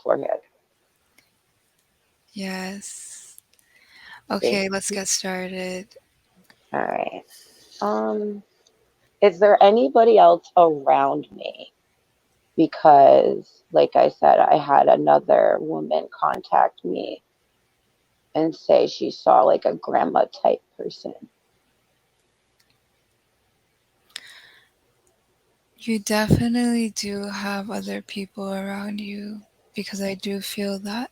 forehead. Yes. Thank Okay, let's you. get started. All right. Um, is there anybody else around me? Because, like I said, I had another woman contact me and say she saw like a grandma type person. You definitely do have other people around you because I do feel that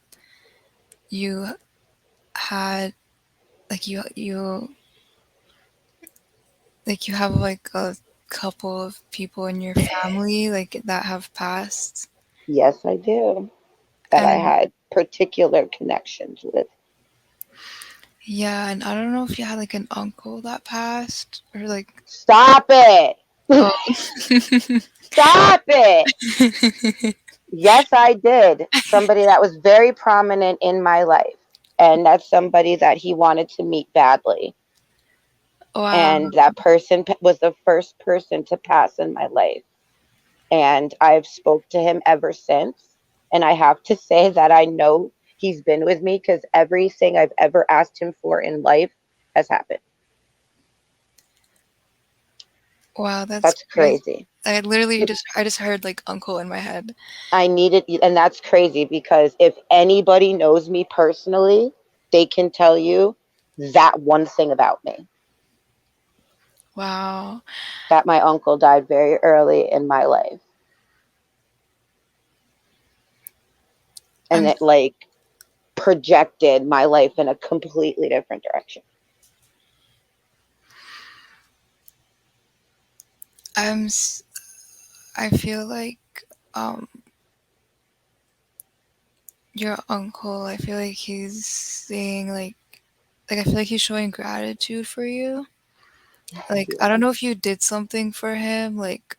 you had like you have like a couple of people in your family like that have passed. Yes, I do. That I And had particular connections with. yeah, and I don't know if you had like an uncle that passed or like Stop it! oh Stop it! Yes, I did. Somebody that was very prominent in my life. And that's somebody that he wanted to meet badly. wow. And that person was the first person to pass in my life. And I've spoke to him ever since. And I have to say that I know he's been with me because everything I've ever asked him for in life has happened. Wow, that's That's crazy. crazy. I just heard like uncle in my head. I needed, and that's crazy because if anybody knows me personally, they can tell you that one thing about me, Wow. that my uncle died very early in my life. And I'm it like projected my life in a completely different direction. I'm s- I feel like um your uncle, I feel like he's saying like I feel like he's showing gratitude for you. Like I don't Yeah. know if you did something for him, like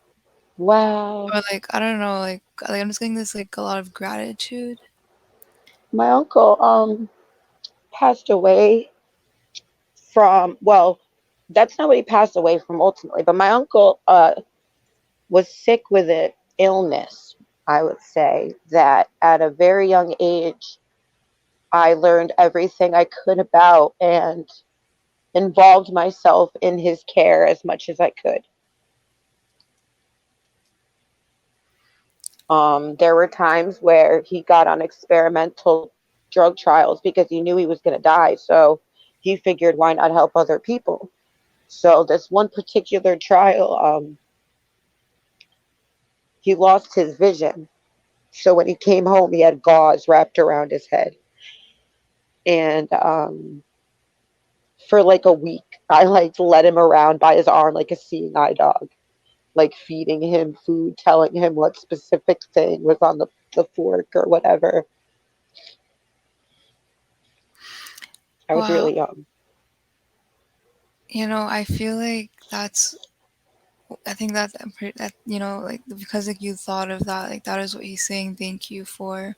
Wow. or like I don't know, like I'm just getting this like a lot of gratitude. My uncle passed away from, well, that's not what he passed away from ultimately, but my uncle was sick with an illness, I would say, that at a very young age I learned everything I could about and involved myself in his care as much as I could. There were times where he got on experimental drug trials because he knew he was going to die. So he figured, why not help other people? So this one particular trial, he lost his vision. So when he came home, he had gauze wrapped around his head. And for like a week, I like led him around by his arm like a seeing eye dog, like feeding him food, telling him what specific thing was on the fork or whatever. I was Wow. really young. I feel like I think that's that like because like you thought of that, like that is what he's saying thank you for.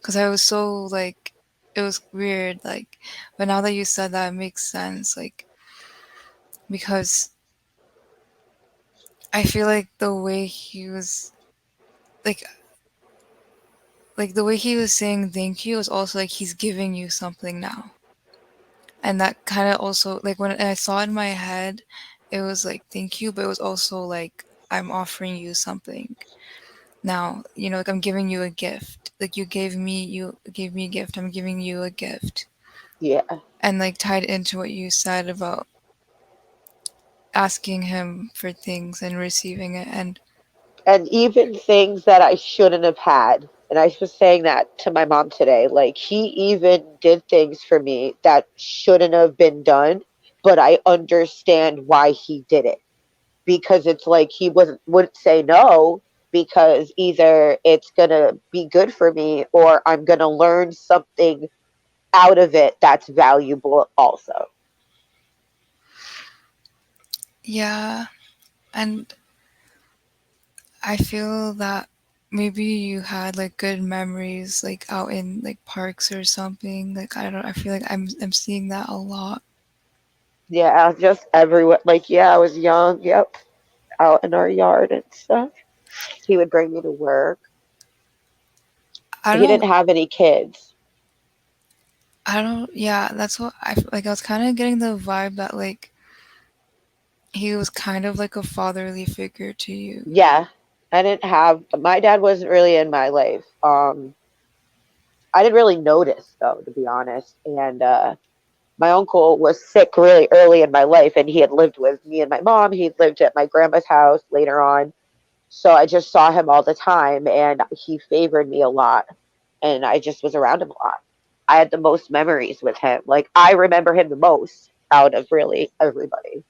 Because I was so like it was weird, like but now that you said that it makes sense, like because I feel like the way he was like the way he was saying thank you was also like he's giving you something now. And that kind of also like when I saw it in my head, it was like thank you, but it was also like I'm offering you something. Now, like I'm giving you a gift. Like you gave me a gift. I'm giving you a gift. Yeah. And like tied into what you said about asking him for things and receiving it. And And even things that I shouldn't have had. And I was saying that to my mom today. Like, he even did things for me that shouldn't have been done, but I understand why he did it. Because it's like he wouldn't say no because either it's going to be good for me or I'm going to learn something out of it that's valuable also. yeah, and I feel that maybe you had like good memories like out in like parks or something. Like I don't I feel like I'm seeing that a lot. Yeah, just everywhere. Like, yeah, I was young. Yep. Out in our yard and stuff. He would bring me to work. I He didn't don't have any kids. yeah, that's what like I was kind of getting the vibe that like he was kind of like a fatherly figure to you. Yeah, I didn't have my dad wasn't really in my life. I didn't really notice though, to be honest. And my uncle was sick really early in my life, and he had lived with me and my mom. He lived at my grandma's house later on, so I just saw him all the time, and he favored me a lot, and I just was around him a lot. I had the most memories with him. Like I remember him the most out of really everybody.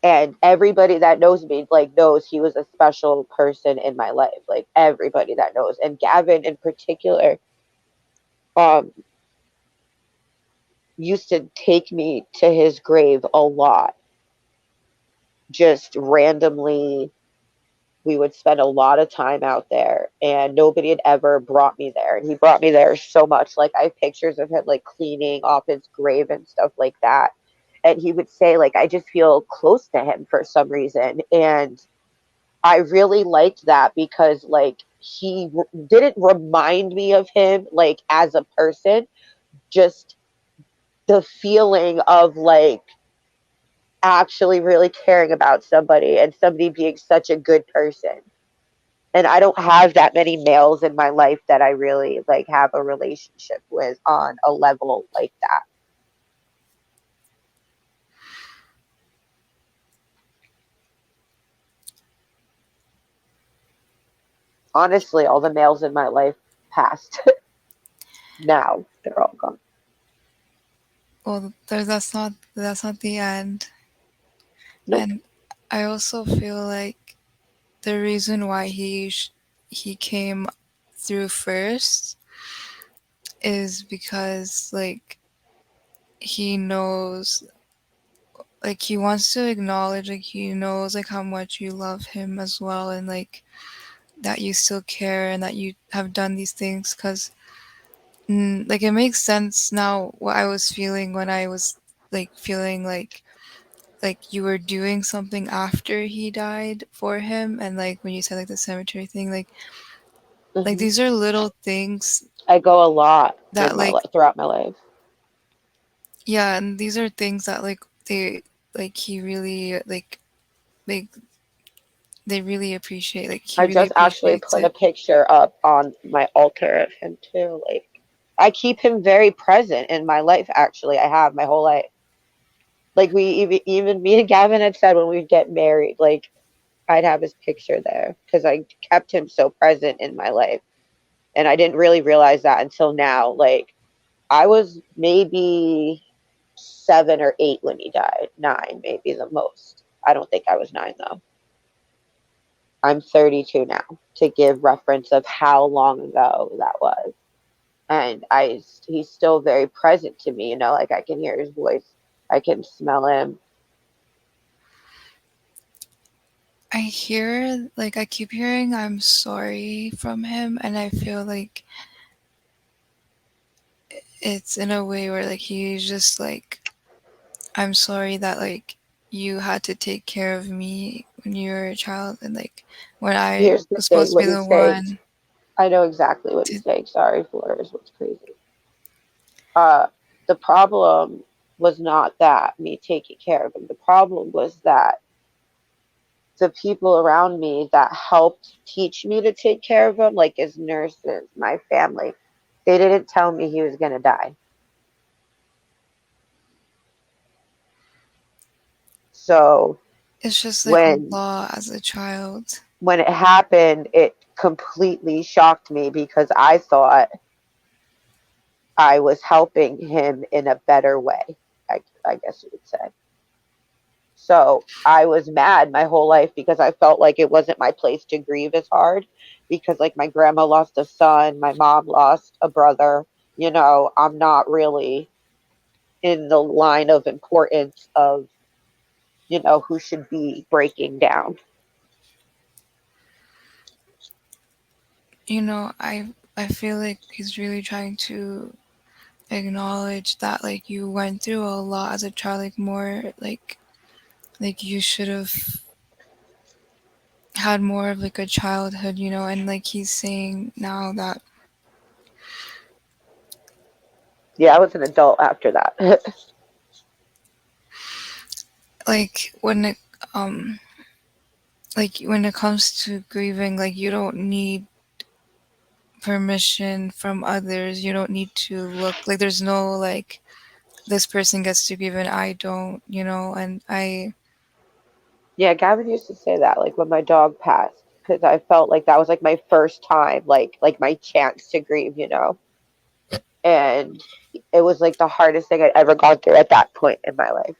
And everybody that knows me like knows he was a special person in my life, like everybody that knows. And Gavin in particular um used to take me to his grave a lot, just randomly. We would spend a lot of time out there, and nobody had ever brought me there, and he brought me there so much. Like I have pictures of him like cleaning off his grave and stuff like that, and he would say like I just feel close to him for some reason. And I really liked that because like didn't remind me of him like as a person, just the feeling of like actually really caring about somebody and somebody being such a good person. And I don't have that many males in my life that I really like have a relationship with on a level like that. Honestly, all the males in my life passed. Now they're all gone. Well, that's not the end. Nope. And I also feel like the reason why he came through first is because like he knows, like he wants to acknowledge, like he knows like how much you love him as well, and like that you still care and that you have done these things because like it makes sense now what I was feeling when I was like feeling like you were doing something after he died for him, and like when you said like the cemetery thing, like Hmm. these are little things I go a lot in that my like life throughout my life. yeah, and these are things that like he really like they really appreciate, like he I really just actually appreciates put a it. picture up on my altar of him too. Like I keep him very present in my life. Actually, I have my whole life. Like we even me and Gavin had said when we get married, like I'd have his picture there because I kept him so present in my life, and I didn't really realize that until now. Like I was maybe 7 or 8 when he died, 9 maybe the most. I don't think I was 9 though. I'm 32 now to give reference of how long ago that was. And he's still very present to me, you know, like I can hear his voice. I can smell him. I keep hearing I'm sorry from him, and I feel like it's in a way where like he's just like, I'm sorry that like you had to take care of me when you were a child, and like when I Here's the was thing supposed to be what the he's saying. one I know exactly what to. he's saying. Sorry for is what's crazy. Uh the problem was not that me taking care of him. The problem was that the people around me that helped teach me to take care of him, like his nurses, my family, they didn't tell me he was going to die. So It's just like a when law as a child. when it happened, it completely shocked me because I thought I was helping him in a better way. I guess you would say. So I was mad my whole life because I felt like it wasn't my place to grieve as hard because like my grandma lost a son, my mom lost a brother, you know, I'm not really in the line of importance of, you know, who should be breaking down. I feel like he's really trying to acknowledge that like you went through a lot as a child, like more like you should have had more of like a childhood, and like he's saying now that Yeah, I was an adult after that. like um when it comes to grieving, like you don't need permission from others. You don't need to look like there's no like this person gets to grieve and I don't, and I Yeah, Gavin used to say that, like when my dog passed, because I felt like that was like my first time, like my chance to grieve. And it was like the hardest thing I'd ever gone through at that point in my life.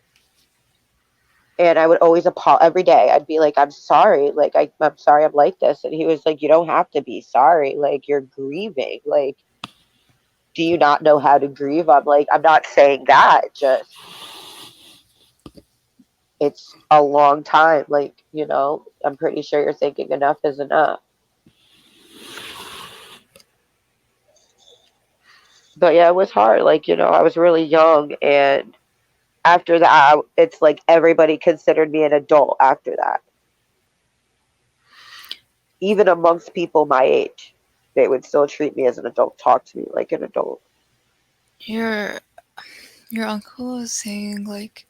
And I would always apologize every day. I'd be like, I'm sorry, like I'm sorry I'm like this. And he was like, you don't have to be sorry. Like you're grieving. Like, do you not know how to grieve? I'm like, I'm not saying that. Just it's a long time. Like, I'm pretty sure you're thinking enough is enough. But yeah, it was hard. Like, I was really young, and after that, it's like everybody considered me an adult after that. Even amongst people my age, they would still treat me as an adult, talk to me like an adult. your your uncle was saying like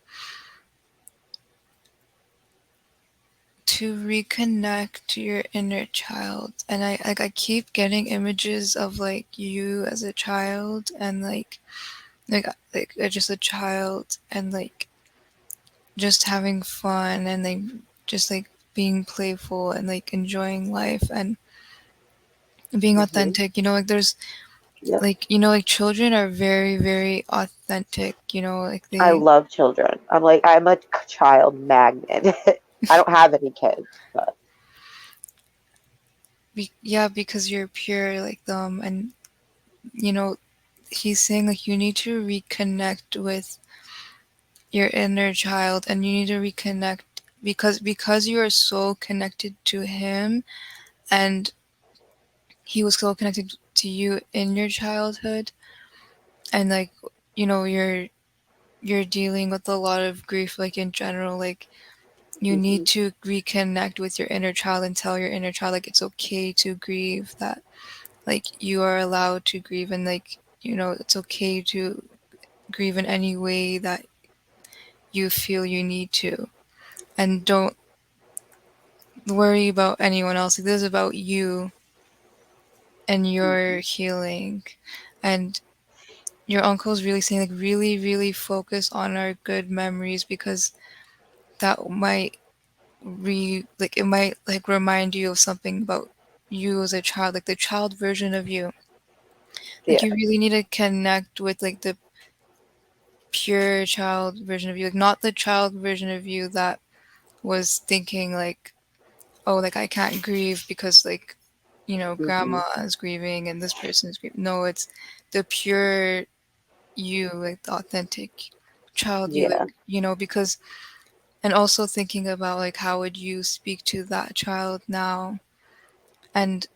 to reconnect to your inner child, and I keep getting images of like you as a child and like just a child and like just having fun and like just like being playful and like enjoying life and being Hmm. authentic, like there's Yep. like like children are very very authentic, like I they love children. I'm a child magnet. I don't have any kids, but yeah, because you're pure like them. And you know he's saying like you need to reconnect with your inner child, and you need to reconnect because you are so connected to him, and he was so connected to you in your childhood. And like you're dealing with a lot of grief like in general, like you need hmm, to reconnect with your inner child and tell your inner child like it's okay to grieve, that like you are allowed to grieve, and like it's okay to grieve in any way that you feel you need to, and don't worry about anyone else. Like, this is about you and hmm, your healing. And your uncle's really saying like really really focus on our good memories, because that might like it might like remind you of something about you as a child, like the child version of you. Like yeah, you really need to connect with like the pure child version of you, like not the child version of you that was thinking like, oh, like I can't grieve because like hmm, grandma is grieving and this person is grieving. No, it's the pure you, like the authentic child you, like yeah, because, and also thinking about like how would you speak to that child now. And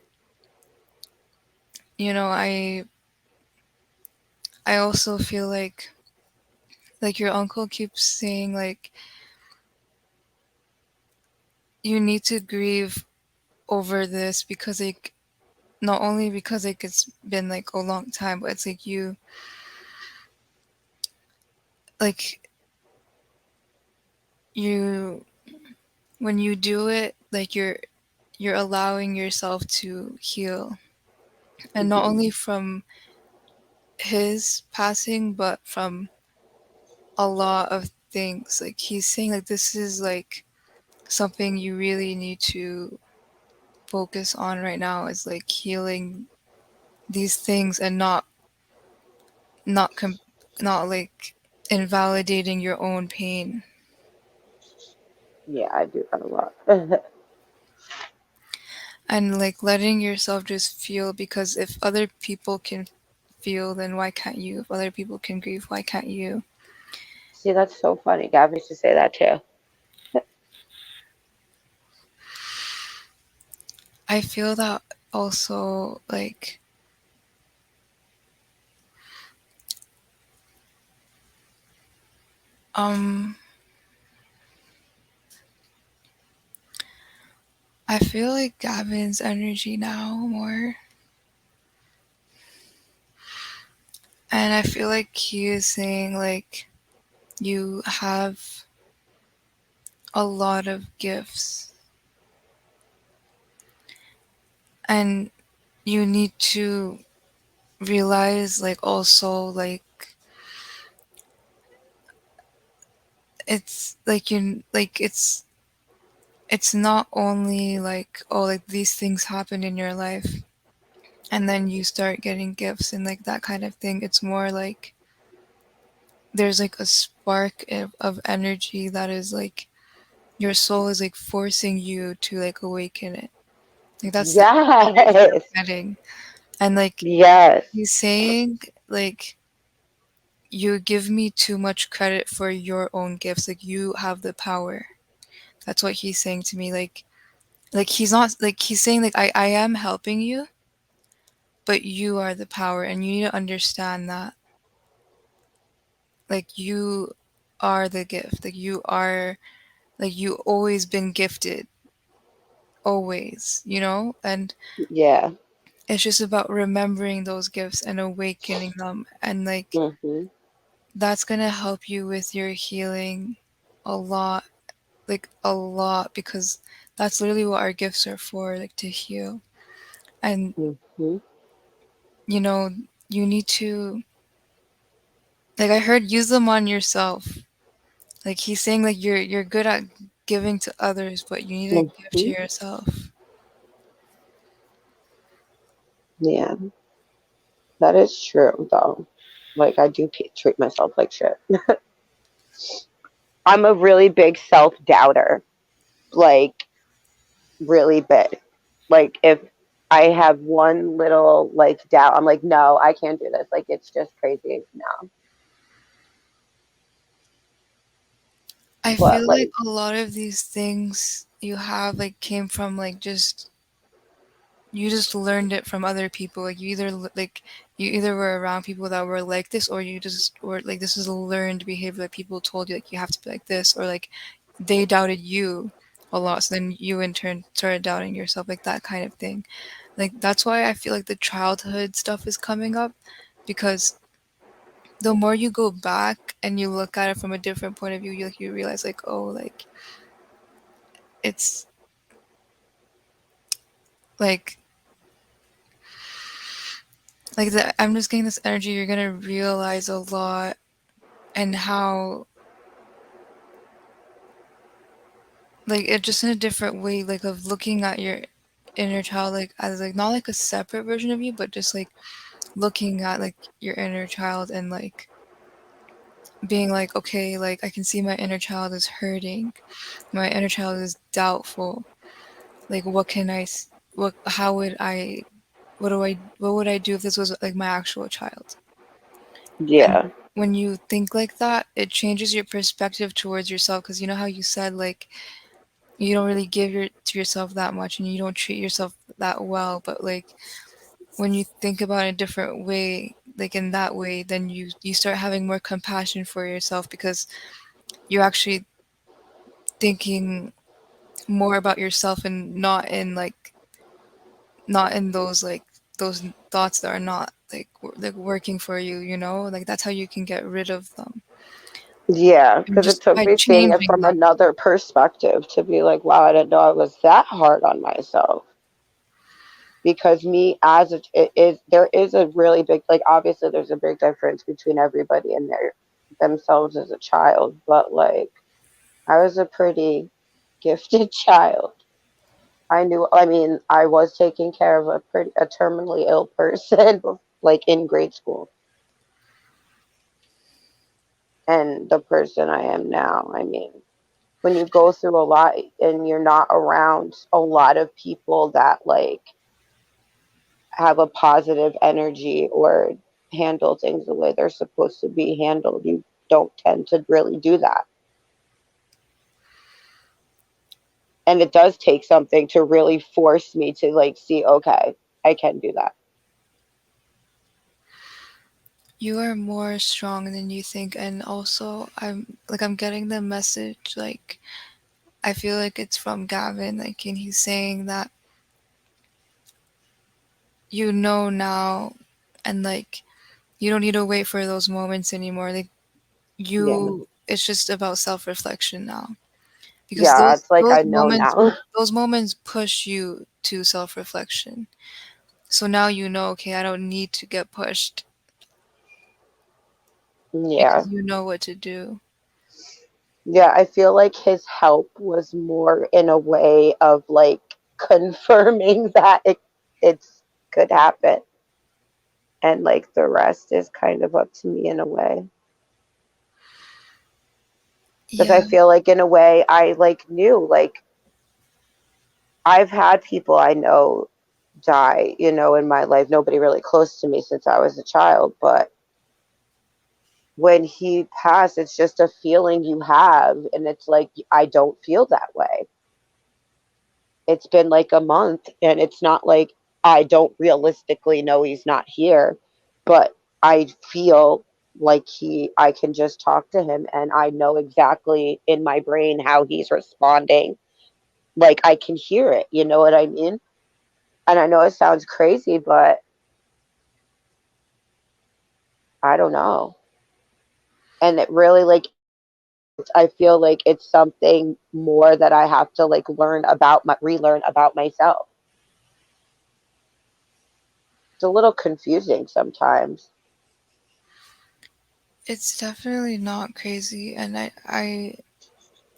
I also feel like your uncle keeps saying like you need to grieve over this, because like not only because like it's been like a long time, but it's like like you when you do it, like you're allowing yourself to heal, and not hmm, only from his passing but from a lot of things. Like he's saying like this is like something you really need to focus on right now, is like healing these things and not com- not like invalidating your own pain, yeah. I do that a lot. and like letting yourself just feel, because if other people can feel, then why can't you? If other people can grieve, why can't you? See, that's so funny. Gavin used to say that too. I feel that also like um I feel like Gavin's energy now more, and I feel like he is saying like you have a lot of gifts and you need to realize like also like it's like you like it's not only like oh like these things happen in your life and then you start getting gifts and like that kind of thing. It's more like there's like a spark of energy that is like your soul is like forcing you to like awaken it. Like that's the energy that Yes. I'm getting. And like Yes. he's saying like you give me too much credit for your own gifts. Like you have the power. That's what he's saying to me. Like he's not like he's saying like I am helping you, but you are the power and you need to understand that like you are the gift. Like you are like you always been gifted always, you know? And Yeah. it's just about remembering those gifts and awakening them and like Mhm. that's going to help you with your healing a lot, like a lot because that's literally what our gifts are for, like to heal. And Mhm. you know, you need to like I heard use them on yourself. Like he's saying like you're good at giving to others, but you need to give to Mhm. yourself. Yeah, that is true though. Like I do treat myself like shit. I'm a really big self-doubter. Like really big. Like if I have one little like doubt, I'm like, no, I can't do this. Like it's just crazy. No. I But feel like like, a lot of these things you have like came from like just you just learned it from other people. Like you either like you either were around people that were like this, or you just or like this is a learned behavior that people told you like you have to be like this, or like they doubted you a lot, so then you in turn started doubting yourself, like that kind of thing. Like that's why I feel like the childhood stuff is coming up because the more you go back and you look at it from a different point of view, you realize like oh it's like I'm just getting this energy. You're gonna realize a lot and how like it just in a different way like of looking at your inner child like as like not like a separate version of you but just like looking at like your inner child and like being like okay like I can see my inner child is hurting, my inner child is doubtful, like what can what how would I what would I do if this was like my actual child. And yeah. when you think like that it changes your perspective towards yourself because you know how you said like you don't really give to yourself that much and you don't treat yourself that well, but like when you think about it a different way like in that way then you start having more compassion for yourself because you're actually thinking more about yourself and not in like not in those like those thoughts that are not like like working for you, you know, like that's how you can get rid of them Yeah, and because it just took by me seeing it changing from that. another perspective to be like, wow, I didn't know I was that hard on myself. Because me as it is, there is a really big, like obviously there's a big difference between everybody and their themselves as a child, but like I was a pretty gifted child. I knew, I mean, I was taking care of a terminally ill person like in grade school, and the person I am now. I mean, when you go through a lot and you're not around a lot of people that like have a positive energy or handle things the way they're supposed to be handled, you don't tend to really do that. And it does take something to really force me to like see, okay, I can do that. You are more strong than you think and also I'm like I'm getting the message like I feel like it's from Gavin, like, and he's saying that you know now, and like you don't need to wait for those moments anymore. Like Yeah. it's just about self-reflection now, because Yeah, those it's like I those know moments now. those moments push you to self-reflection. So now you know, okay, I don't need to get pushed Yeah. because you know what to do. Yeah, I feel like his help was more in a way of like confirming that it's could happen. And like the rest is kind of up to me in a way. Because Yeah. I feel like in a way I like knew like I've had people I know die, in my life. Nobody really close to me since I was a child, but when he passed, it's just a feeling you have, and it's like I don't feel that way. It's been like a month, and it's not like I don't realistically know he's not here, but I feel like I can just talk to him, and I know exactly in my brain how he's responding. Like I can hear it, you know what I mean? And I know it sounds crazy, but I don't know. And it really like I feel like it's something more that I have to like relearn about myself. It's a little confusing sometimes. It's definitely not crazy, and I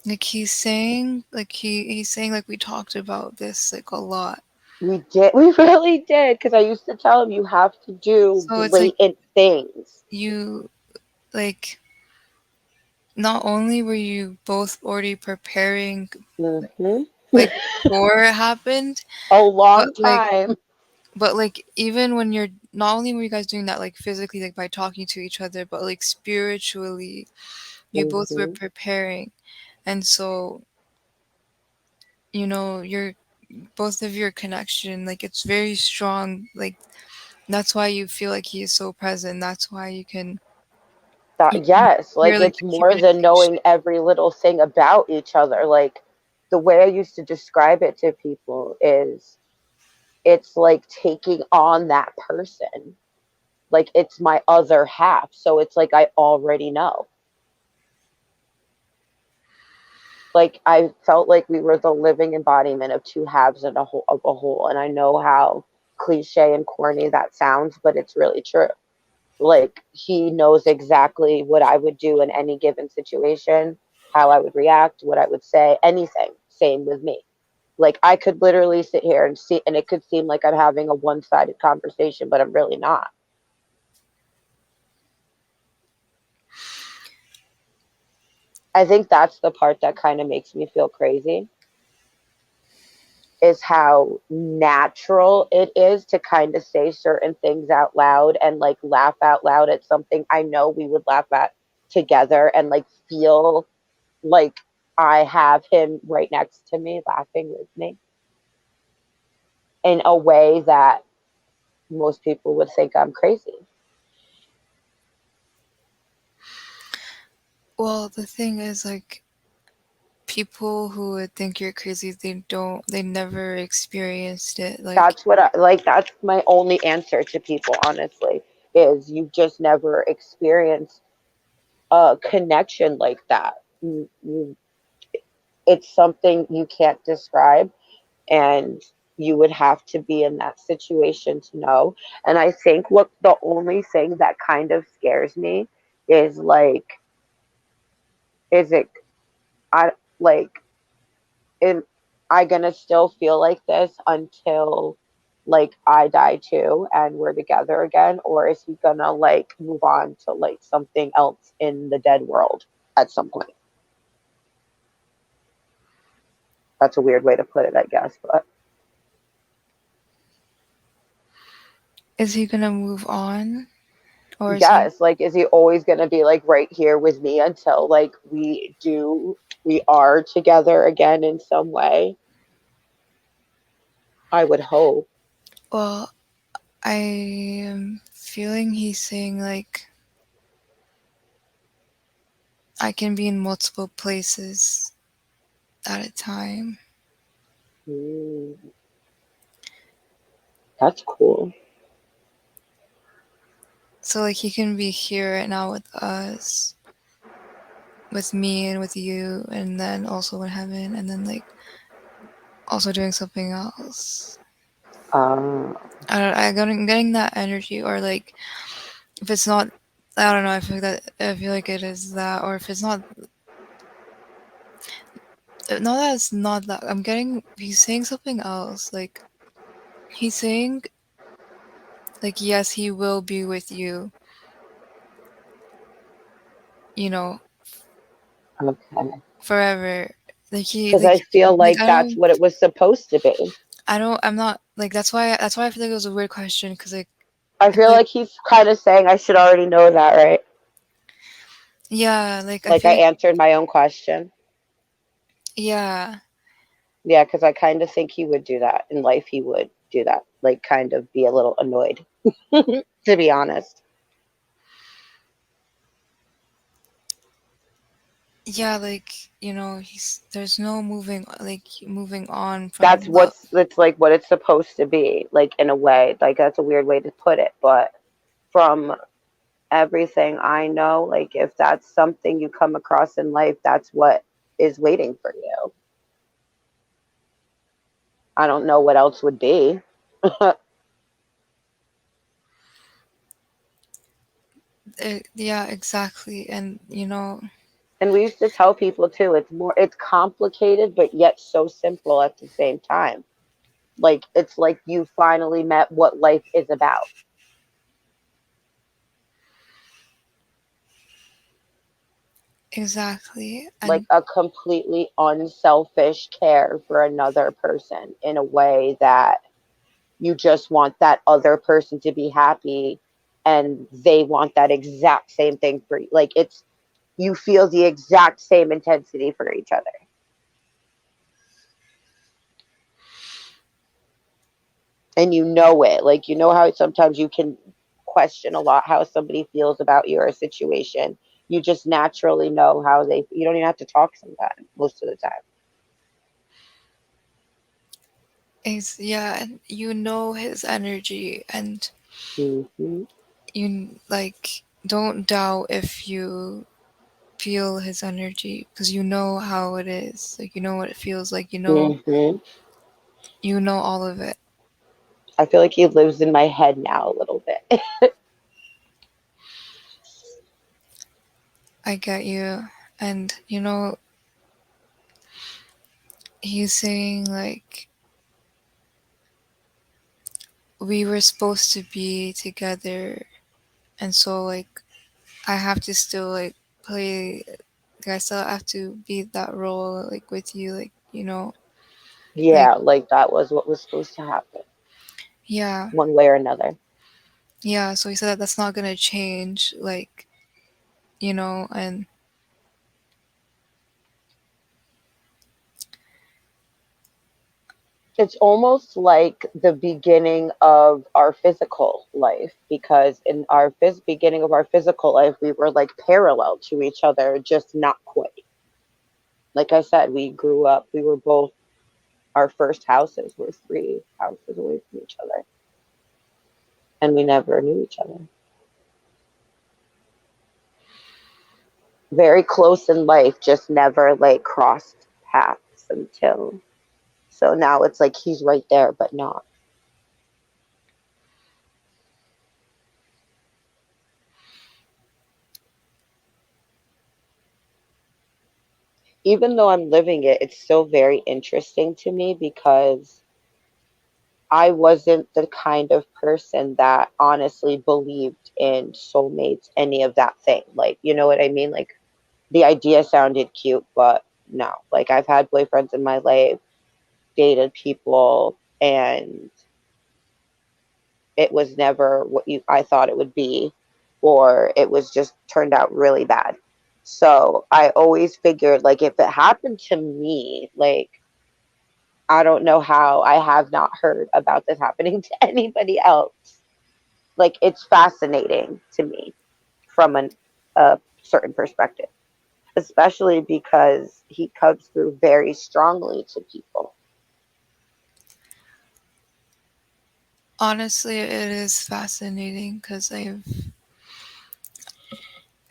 like he's saying like we talked about this like a lot. We really did, because I used to tell him you have to do So it's like blatant things. you like not only were you both already preparing Hmm. like before it happened, A but long like time. even when you're not only were you guys doing that like physically like by talking to each other, but like spiritually, you both were Hmm. preparing. And so, you're both of your connection, like it's very strong. Like that's why you feel like he is so present. That's why you That, can yes, hear like like it's the more than communication. knowing every little thing about each other. Like the way I used to describe it to people is it's like taking on that person. Like it's my other half. So it's like I already know. Like I felt like we were the living embodiment of two halves and a whole. And I know how cliche and corny that sounds, but it's really true. Like he knows exactly what I would do in any given situation, how I would react, what I would say, anything. Same with me. Like I could literally sit here and see, and it could seem like I'm having a one-sided conversation, but I'm really not. I think that's the part that kind of makes me feel crazy, is how natural it is to kind of say certain things out loud and like laugh out loud at something I know we would laugh at together, and like feel like I have him right next to me laughing with me in a way that most people would think I'm crazy. Well, the thing is, like, people who would think you're crazy, they never experienced it. Like, That's what I like. That's my only answer to people, honestly, is you've just never experienced a connection like that. It's something you can't describe, and you would have to be in that situation to know. And I think what the only thing that kind of scares me is like, is it, I like, am I gonna still feel like this until like I die too and we're together again, or is he gonna like move on to like something else in the dead world at some point? That's a weird way to put it, I guess, but is he gonna move on, or is he? yes, like is he always gonna be like right here with me until like we are together again in some way? I would hope. Well, I am feeling he's saying like I can be in multiple places at a time. Mm, that's cool. So like he can be here right now with us, with me and with you, and then also in heaven, and then like also doing something else. Uh, I'm getting that energy, or like if it's not, I don't know. I feel like it is that, or if it's not, no, that's not that. I'm getting. He's saying something else. Like he's saying, like yes, he will be with you. You know, okay. forever. Because I feel Like like that's what it was supposed to be. I'm not like that's why I feel like it was a weird question because like I it's feel like like he's kind of saying I should already know that, right? yeah, like I Like feel I like answered my own question. yeah, Yeah, because I kind of think he would do that in life. He would do that, like kind of be a little annoyed, to be honest. yeah, like he's there's no moving on That's from love. like what it's supposed to be, like in a way. Like that's a weird way to put it, but from everything I know, like if that's something you come across in life, that's what is waiting for you. I don't know what else would be. Yeah, exactly, and And we used to tell people too, it's complicated, but yet so simple at the same time. Like it's like you finally met what life is about. exactly, Like and a completely unselfish care for another person in a way that you just want that other person to be happy and they want that exact same thing for you. Like it's you feel the exact same intensity for each other. And you know it. Like you know how sometimes you can question a lot how somebody feels about you or a situation. You just naturally know how they you don't even have to talk sometimes, most of the time. it's yeah, and his energy, and Mm-hmm. you like don't doubt if you feel his energy because you know how it is. Like you know what it feels like. Mm-hmm. You know all of it. I feel like he lives in my head now a little bit. I get you. And he's saying like we were supposed to be together, and so like I have to still like play. Like, I still have to be that role like with you, like like Yeah, like that was what was supposed to happen, yeah, one way or another. yeah. So he said that that's not gonna change, like and It's almost like the beginning of our physical life because in our beginning of our physical life, we were like parallel to each other, just not quite. Like I said, we grew up, we were both, our first houses were 3 houses away from each other, and we never knew each other. Very close in life, just never like crossed paths until. So now it's like he's right there, but not. Even though I'm living it, it's still very interesting to me because I wasn't the kind of person that honestly believed in soulmates, any of that thing. Like, you know what I mean? Like, the idea sounded cute, but no. Like, I've had boyfriends in my life, dated people, and it was never what I thought it would be, or it was just turned out really bad. So I always figured, like, if it happened to me, like, I don't know how I have not heard about this happening to anybody else. Like it's fascinating to me from a certain perspective. especially because he comes through very strongly to people. Honestly, it is fascinating because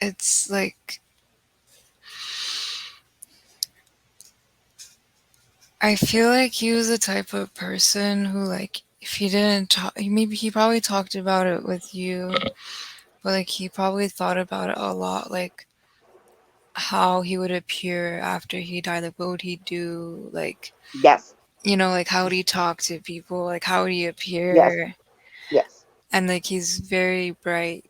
it's like, I feel like he was the type of person who, like, if he didn't talk, maybe he probably talked about it with you, but like, he probably thought about it a lot, like, how he would appear after he died, like, what would he do, like, Yes, like, how would he talk to people, like, how would he yes, appear, yes. and like, he's very bright,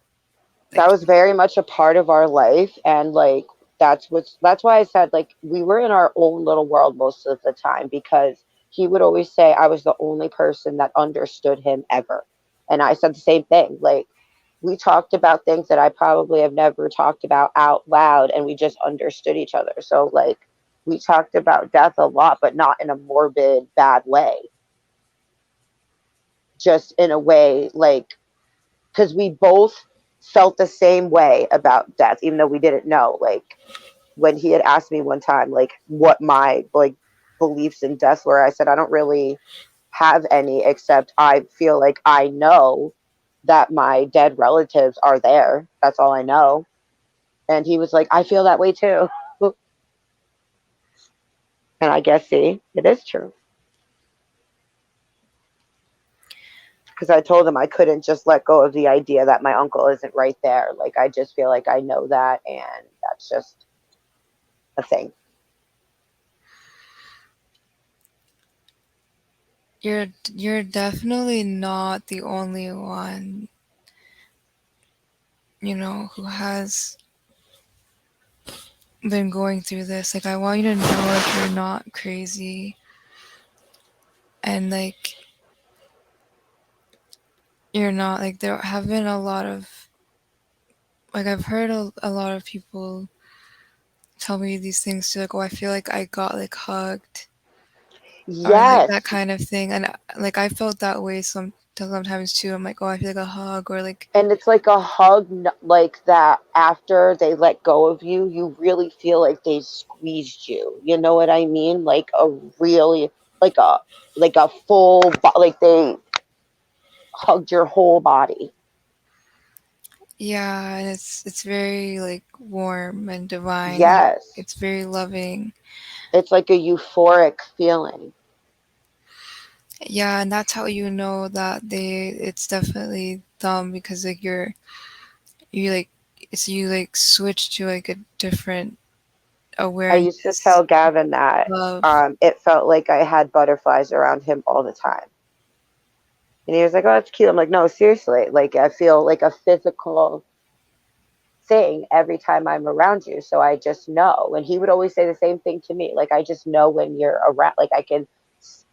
That like, was very much a part of our life, and like that's why I said like we were in our own little world most of the time, because he would always say I was the only person that understood him ever. And I said the same thing. Like, we talked about things that I probably have never talked about out loud, and we just understood each other. So like, we talked about death a lot, but not in a morbid bad way, just in a way like, because we both felt the same way about death, even though we didn't know. Like, when he had asked me one time, like, what my like beliefs in death were, I said I don't really have any, except I feel like I know that my dead relatives are there. That's all I know. And he was like, I feel that way too. And I guess, see, it is true. Because I told him I couldn't just let go of the idea that my uncle isn't right there. Like, I just feel like I know that, and that's just a thing. you're definitely not the only one, who has been going through this. Like, I want you to know, like, you're not crazy, and like, you're not, like, there have been a lot of, like, I've heard a lot of people tell me these things too, like, oh, I feel like I got like hugged, or like that Yes. kind of thing, and like, I felt that way sometimes too. I'm like, oh, I feel like a hug, or like, And it's like a hug, like that after they let go of you, you really feel like they squeezed you. You know what I mean? Like a really, like a, like a full, like they hugged your whole body. yeah, and it's very like warm and divine, like, Yes. it's very loving. It's like a euphoric feeling. Yeah, and that's how you know that it's definitely them, because like, you like it's you like switch to like a different I used to awareness, tell Gavin that love. it felt like I had butterflies around him all the time. And he was like, oh, that's cute. I'm like, no, seriously. Like, I feel like a physical thing every time I'm around you. So I just know. And he would always say the same thing to me. Like, I just know when you're around. Like, I can,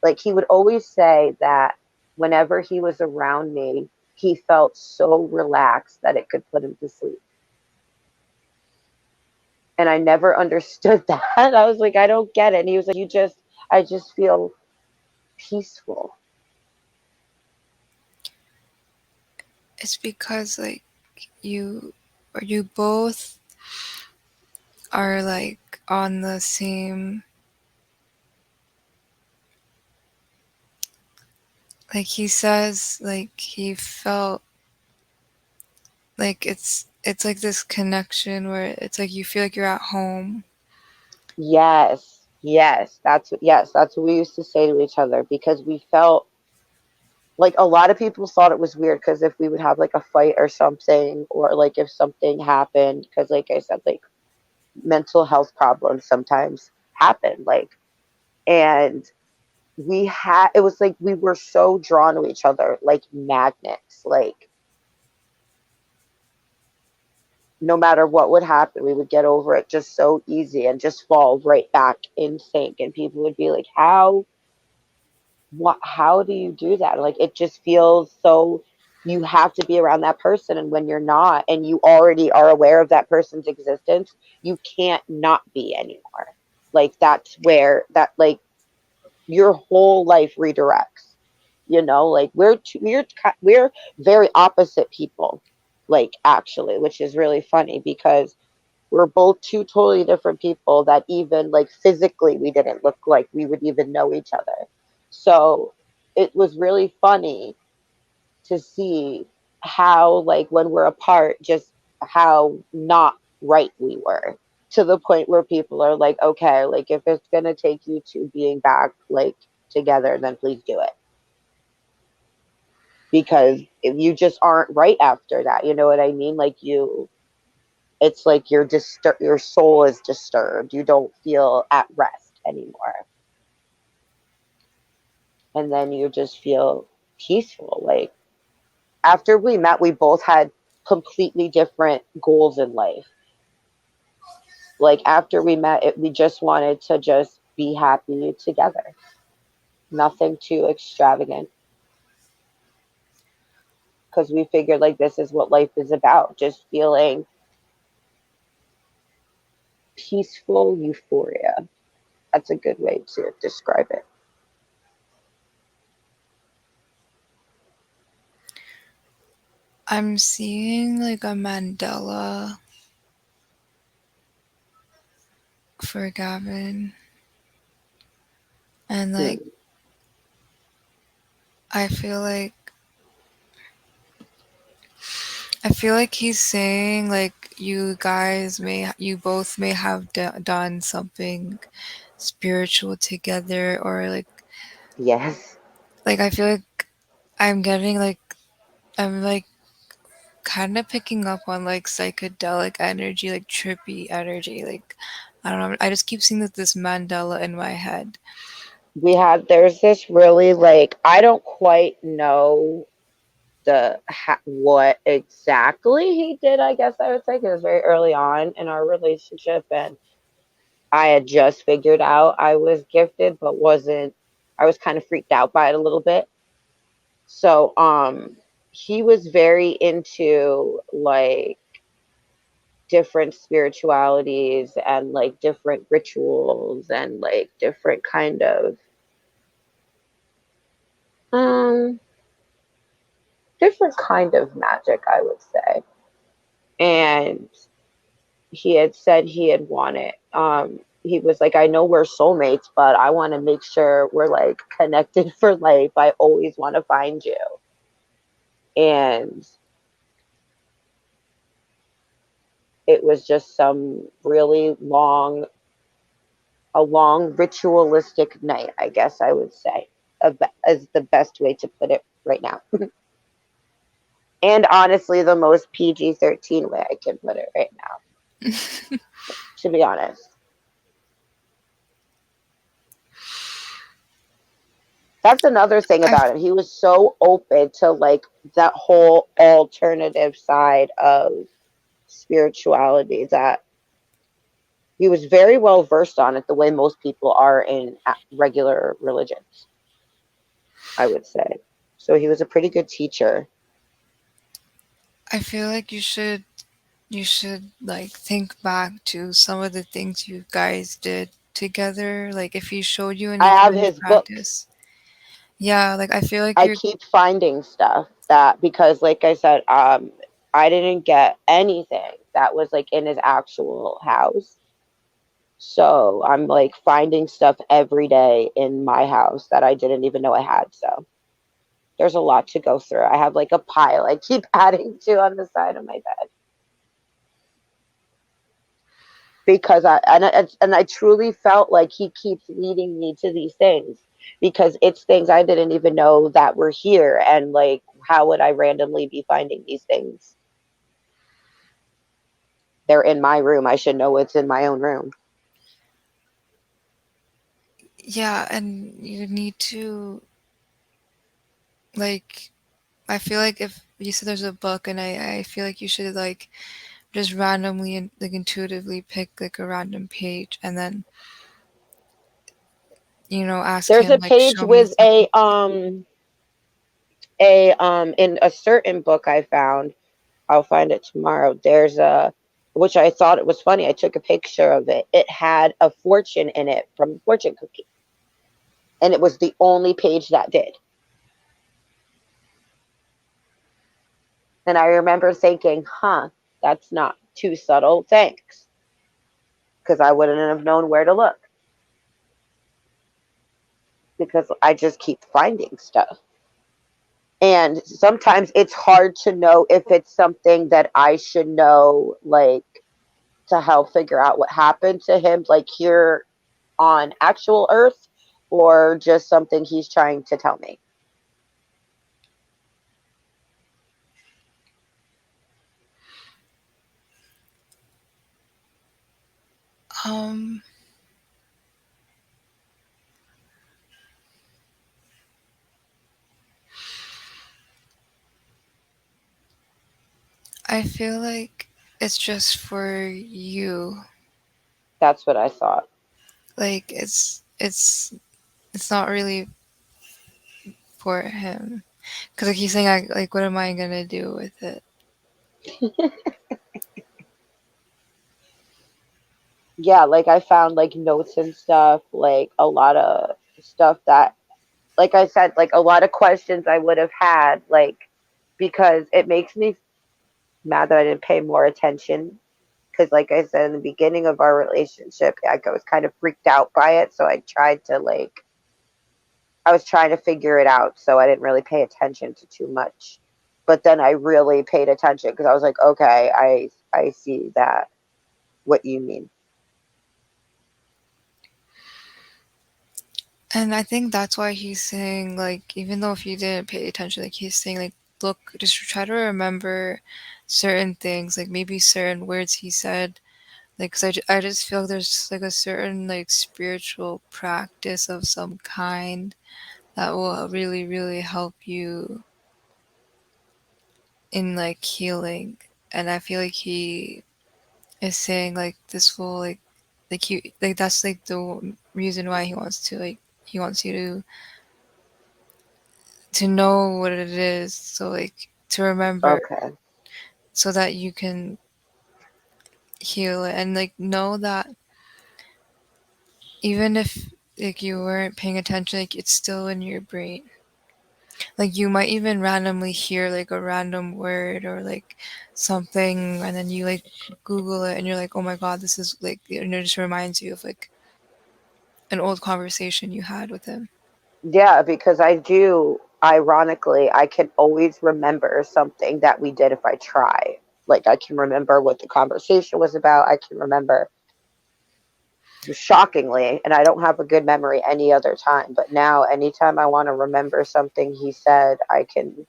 like, he would always say that whenever he was around me, he felt so relaxed that it could put him to sleep. And I never understood that. I was like, I don't get it. And he was like, I just feel peaceful. It's because like, you you both are like on the same, like, he says like he felt like, it's like this connection where it's like you feel like you're at home. Yes. Yes, that's what we used to say to each other, because we felt like a lot of people thought it was weird, because if we would have like a fight or something, or like if something happened, because like I said, like mental health problems sometimes happen, like, and we had, it was like we were so drawn to each other like magnets. Like, no matter what would happen, we would get over it just so easy and just fall right back in sync. And people would be like, how do you do that? Like, it just feels so, you have to be around that person, and when you're not, and you already are aware of that person's existence, you can't not be anymore. Like, that's where that, like, your whole life redirects. Like, we're very opposite people, like, actually, which is really funny, because We're both two totally different people that even like physically we didn't look like we would even know each other. So it was really funny to see how like when we're apart, just how not right we were, to the point where people are like, okay, like if it's gonna take you to being back like together, then please do it, because if you just aren't right after that, you know what I mean? Like you, it's like your soul is disturbed. You don't feel at rest anymore, and then you just feel peaceful. Like after we met, we both had completely different goals in life. Like after we met, we just wanted to just be happy together. Nothing too extravagant, because we figured like this is what life is about, just feeling peaceful euphoria. That's a good way to describe it. I'm seeing like a Mandela for Gavin, and like Hmm. I feel like I feel like he's saying like you both may have done something spiritual together, or Yes. like I feel like I'm getting I'm like kind of picking up on like psychedelic energy, like trippy energy. Like I don't know. I just keep seeing this Mandela in my head. There's this really like, I don't quite know what exactly he did, I guess I would say, because it was very early on in our relationship, and I had just figured out I was gifted, but wasn't, I was kind of freaked out by it a little bit. So, he was very into like different spiritualities and like different rituals and like different kind of, um, different kind of magic, I would say. And he had said he had wanted, he was like, I know we're soulmates, but I want to make sure we're like connected for life. I always want to find you. And it was just a long ritualistic night, I guess I would say, as the best way to put it right now. And honestly, the most PG-13 way I can put it right now, to be honest. That's another thing I about him. He was so open to like that whole alternative side of spirituality that he was very well versed on it, the way most people are in regular religions, I would say. So he was a pretty good teacher. I feel like you should like think back to some of the things you guys did together. Like if he showed you I anything have in his books. practice. Yeah, like I feel like I you're keep finding stuff that, because like I said, I didn't get anything that was like in his actual house. So I'm like finding stuff every day in my house that I didn't even know I had. So there's a lot to go through. I have like a pile I keep adding to on the side of my bed, because I truly felt like he keeps leading me to these things, because it's things I didn't even know that were here, and like how would I randomly be finding these things? They're in my room. I should know it's in my own room. yeah, and you need to like I feel like if you said there's a book and I feel like you should like just randomly and like intuitively pick like a random page and then ask There's a him like page show me with something. a in a certain book I found. I'll find it tomorrow. There's a, which I thought it was funny. I took a picture of it. It had a fortune in it from fortune cookie, and it was the only page that did. And I remember thinking, huh, that's not too subtle. Thanks. because I wouldn't have known where to look because I just keep finding stuff. And sometimes it's hard to know if it's something that I should know, like to help figure out what happened to him, like here on actual Earth, or just something he's trying to tell me. Um, I feel like it's just for you. That's what I thought. Like it's not really for him. Cause like he's saying, like, what am I gonna do with it? Yeah, like I found like notes and stuff, like a lot of stuff that, like I said, like a lot of questions I would have had, like because it makes me mad that I didn't pay more attention. Because, like I said in the beginning of our relationship, I was kind of freaked out by it, so I tried to like I was trying to figure it out, so I didn't really pay attention to too much. But then I really paid attention because I was like, okay, I see that what you mean. And I think that's why he's saying, like, even though if you didn't pay attention, like he's saying, like, look, just try to remember certain things, like maybe certain words he said. Like, 'cause I just feel there's like a certain like spiritual practice of some kind that will really, really help you in like healing. And I feel like he is saying like this will like he like that's like the reason why he wants to like he wants you to know what it is, so like to remember, Okay. so that you can heal it and like know that even if like you weren't paying attention, like it's still in your brain. Like you might even randomly hear like a random word or like something, and then you like Google it and you're like, oh my god, this is like, and it just reminds you of like an old conversation you had with him. Yeah, because I do, ironically, I can always remember something that we did if I try. Like, I can remember what the conversation was about. I can remember shockingly, and I don't have a good memory any other time. But now, anytime I want to remember something he said, I can,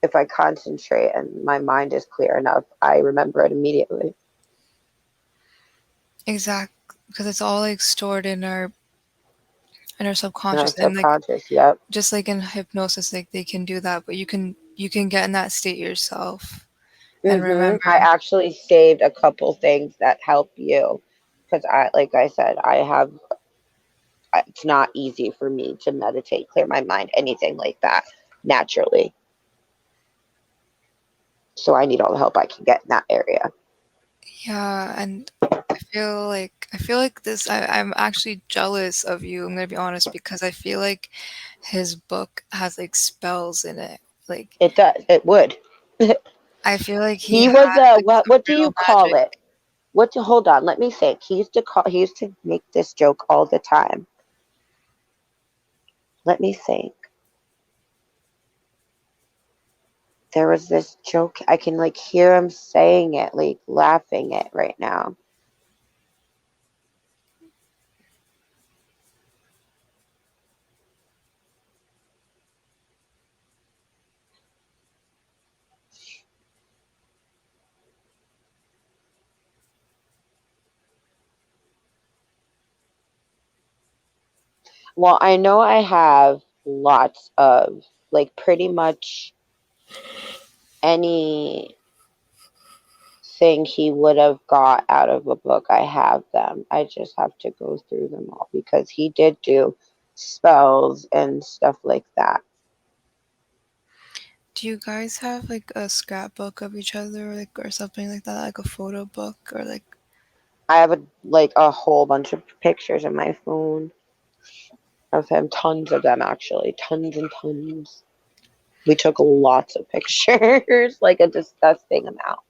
if I concentrate and my mind is clear enough, I remember it immediately. Exact, because it's all like stored in our In our subconscious, and like subconscious, yep. just like in hypnosis, like they can do that, but you can get in that state yourself and I remember. actually saved a couple things that help you because like I said, it's not easy for me to meditate, clear my mind, anything like that naturally. So I need all the help I can get in that area. Yeah, and I feel like this. I'm actually jealous of you. I'm gonna be honest because I feel like his book has like spells in it. Like It does. It would. I feel like he He was had a like what? some What do real you call magic. it? What? To hold on. Let me think. He used to make this joke all the time. Let me think. There was this joke. I can like hear him saying it, like laughing it right now. Well, I know I have lots of like pretty much anything he would have got out of a book. I have them. I just have to go through them all because he did do spells and stuff like that. Do you guys have like a scrapbook of each other, or something like that, like a photo book, or like? I have a whole bunch of pictures in my phone of him, tons of them actually, tons and tons. We took lots of pictures, like a disgusting amount.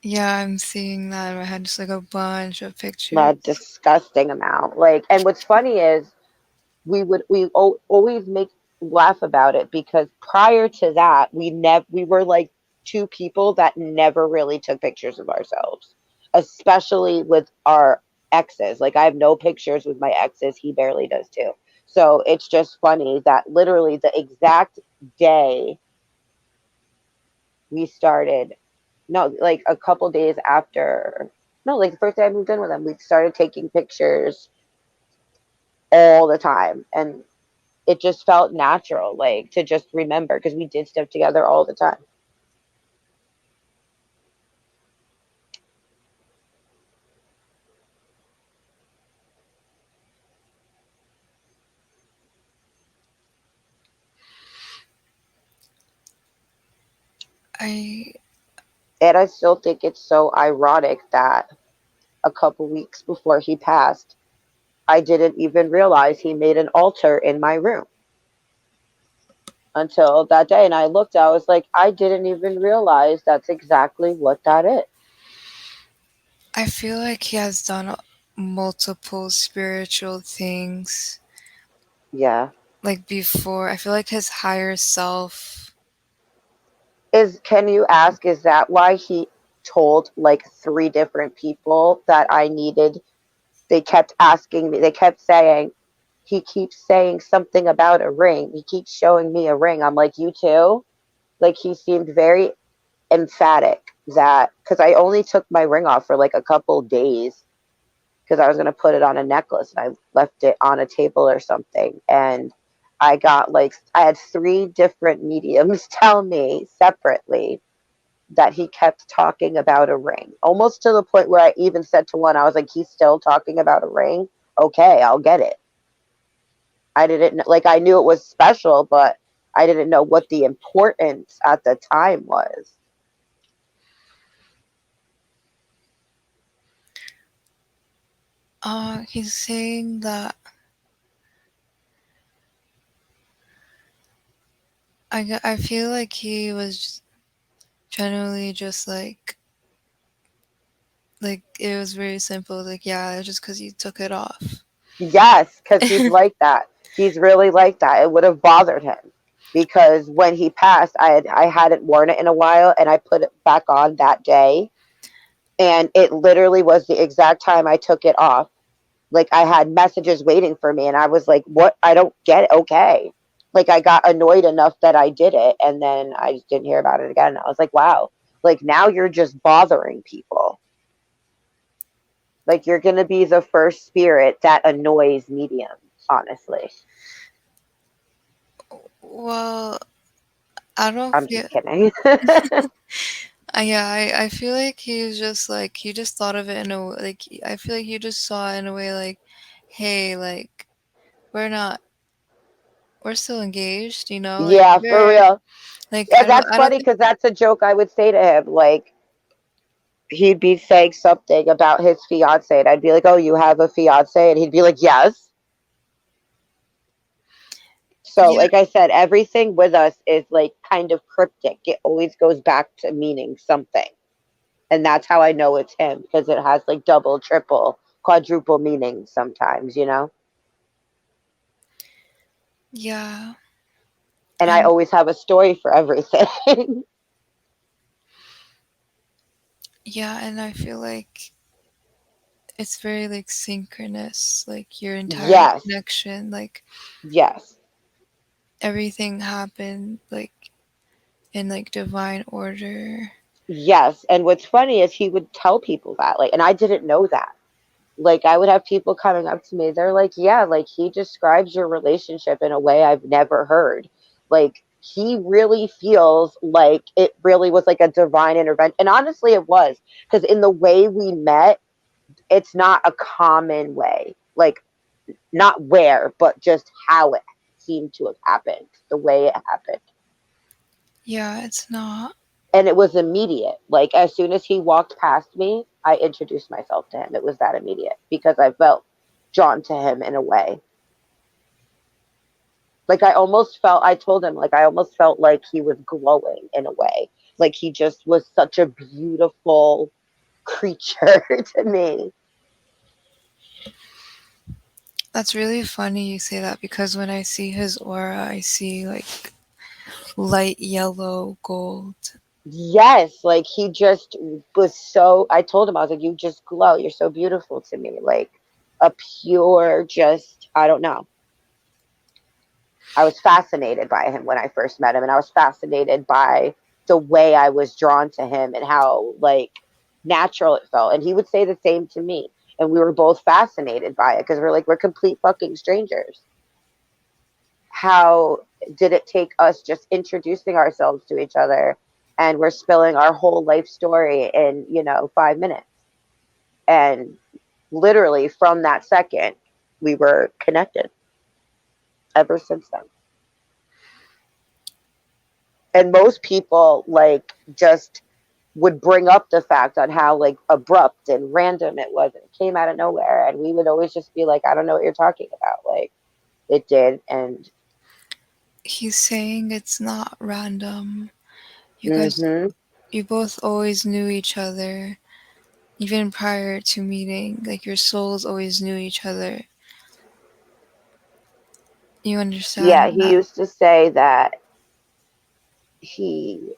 Yeah, I'm seeing that in my head, just like a bunch of A pictures. disgusting amount. Like, and what's funny is always make laugh about it because prior to that, we were like two people that never really took pictures of ourselves, especially with our exes. Like, I have no pictures with my exes. He barely does too. So it's just funny that literally the exact day we started, no, like a couple days after, no, like the first day I moved in with him, we started taking pictures all the time. And it just felt natural, like to just remember because we did stuff together all the time. I And I still think it's so ironic that a couple weeks before he passed, I didn't even realize he made an altar in my room until that day. And I looked, I was like, I didn't even realize that's exactly what that is. I feel like he has done multiple spiritual things Yeah. like before. I feel like his higher self. Can you ask, is that why he told like three different people that I needed? They kept asking me, they kept saying, he keeps saying something about a ring. He keeps showing me a ring. I'm like, you too? Like, he seemed very emphatic that, because I only took my ring off for like a couple days because I was going to put it on a necklace and I left it on a table or something. And I had three different mediums tell me separately that he kept talking about a ring, almost to the point where I even said to one, I was like, he's still talking about a ring. Okay, I'll get it. I didn't like, I knew it was special, but I didn't know what the importance at the time was. He's saying that I feel like he was generally just like it was very simple. Like yeah, just because you took it off. Yes, because he's like that. He's really like that. It would have bothered him because when he passed, I hadn't worn it in a while, and I put it back on that day, and it literally was the exact time I took it off. Like, I had messages waiting for me, and I was like, "What? I don't get it." Okay, like, I got annoyed enough that I did it, and then I just didn't hear about it again. I was like, "Wow." Like, now you're just bothering people. Like, you're going to be the first spirit that annoys mediums, honestly. Well, I don't I'm feel. just kidding. Yeah, I feel like he was just like he just thought of it in a like I feel like he just saw it in a way like, hey, like we're not we're still engaged, you know, like Yeah, for we're real. like And that's I don't funny think because that's a joke I would say to him. Like, he'd be saying something about his fiance, and I'd be like, "Oh, you have a fiance?" And he'd be like, "Yes." So, yeah like I said, everything with us is like kind of cryptic. It always goes back to meaning something. And that's how I know it's him because it has like double, triple, quadruple meanings sometimes, you know? yeah And I and always have a story for everything. yeah and I feel like it's very like synchronous, like your entire Yes. connection, like Yes. everything happened like in like divine order. Yes. And what's funny is he would tell people that, like, and I didn't know that. Like, I would have people coming up to me, they're like, yeah, like, he describes your relationship in a way I've never heard. Like, he really feels like it really was like a divine intervention. And honestly, it was because in the way we met, it's not a common way. Like, not where, but just how it seemed to have happened, the way it happened. Yeah, it's not. And it was immediate. Like, as soon as he walked past me, I introduced myself to him. It was that immediate because I felt drawn to him in a way. Like, I almost felt, I told him, like, I almost felt like he was glowing in a way Like he just was such a beautiful creature to me. That's really funny you say that because when I see his aura, I see like light yellow gold. Yes, like he just was so. I told him, I was like, you just glow. You're so beautiful to me. Like a pure, just, I don't know. I was fascinated by him when I first met him, and I was fascinated by the way I was drawn to him and how like natural it felt. And he would say the same to me, and we were both fascinated by it because we're like we're complete fucking strangers. How did it take us just introducing ourselves to each other, and we're spilling our whole life story in 5 minutes, and literally from that second we were connected ever since then. And most people like just would bring up the fact on how like abrupt and random it was, and it came out of nowhere, and we would always just be like, I don't know what you're talking about. Like it did. And He's saying it's not random. You guys, mm-hmm. you both always knew each other, even prior to meeting. Like your souls always knew each other. You Yeah, understand he that? used to say that he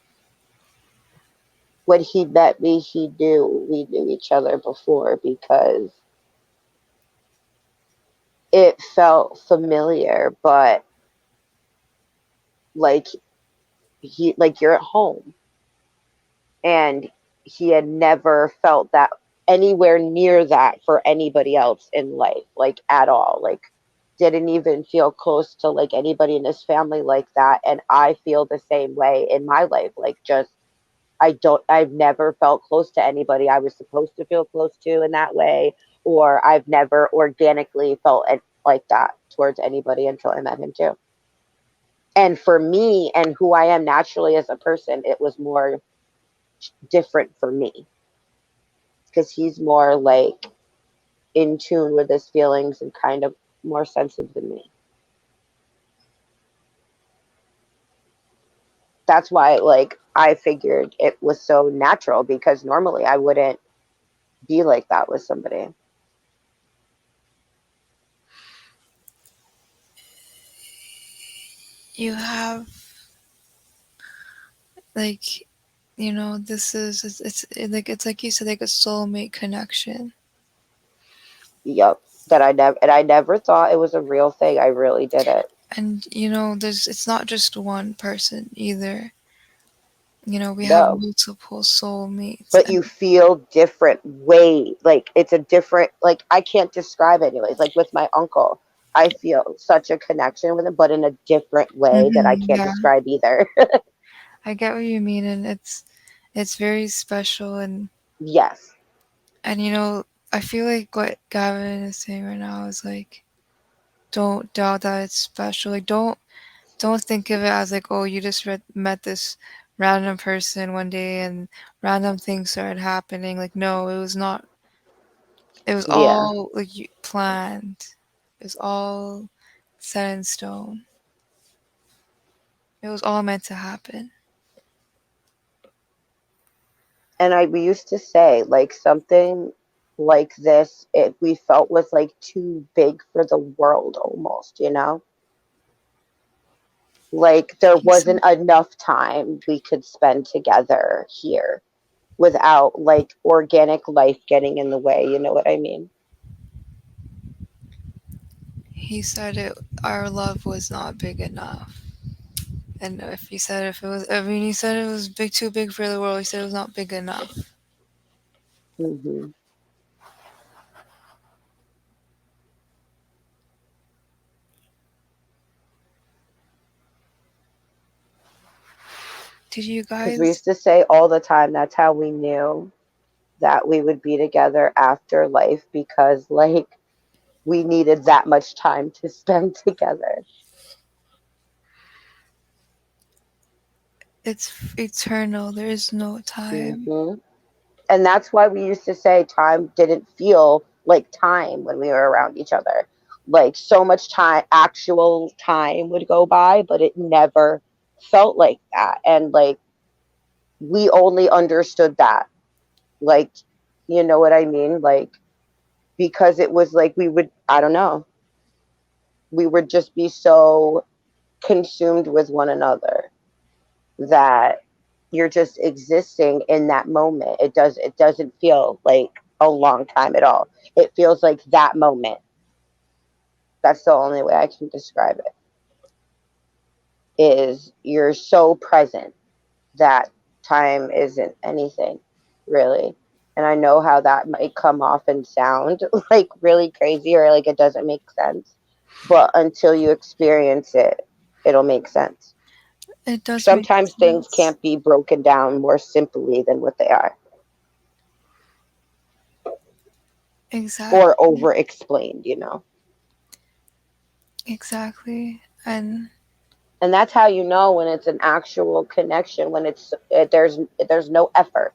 when he met me, he knew we knew each other before because it felt familiar, but like like you're at home. And he had never felt that anywhere near that for anybody else in life, like at all. Like didn't even feel close to like anybody in his family like that. And I feel the same way in my life. Like just I've never felt close to anybody I was supposed to feel close to in that way, or I've never organically felt like that towards anybody until I met him too. And for me and who I am naturally as a person, it was more different for me because he's more like in tune with his feelings and kind of more sensitive than me. That's why like I figured it was so natural because normally I wouldn't be like that with somebody. You have like, this is it's like you said, like a soulmate connection. Yep. That I never thought it was a real thing. I really did it. And there's it's not just one person either. We have No. multiple soulmates, But and you feel different way. Like it's a different like I can't describe it anyways. Like with my uncle, I feel such a connection with him, but in a different way that I can't yeah, describe either. I get what you mean, and it's very special, Yes. and I feel like what Gavin is saying right now is like, don't doubt that it's special. Like, don't think of it as like, oh, you just met this random person one day and random things started happening. Like, no, it was not. It was Yeah. all like planned. It was all set in stone. It was all meant to happen. And we used to say like something like this it we felt was like too big for the world almost. Like there He said, wasn't enough time we could spend together here without like organic life getting in the way, you know what I mean? he said it. Our love was not big enough. And if he said if it was, I mean, he said it was big, too big for the world. He said it was not big enough. Hmm. Did you Because we guys? used to say all the time that's how we knew that we would be together after life because like we needed that much time to spend together. It's eternal. There is no time. Hmm. And that's why we used to say time didn't feel like time when we were around each other. Like so much time, actual time would go by, but it never felt like that. And like we only understood that. Like, you know what I mean? Like, because it was like we would, I don't know, we would just be so consumed with one another that you're just existing in that moment. It doesn't feel like a long time at all. It feels like that moment. That's the only way I can describe it. Is you're so present that time isn't anything, really. And I know how that might come off and sound like really crazy or like it doesn't make sense, but until you experience it, it'll make sense. It does make Sometimes things sense. can't be broken down more simply than what they are or Exactly. over explained. Exactly. And And that's how you know when it's an actual connection, when there's no effort.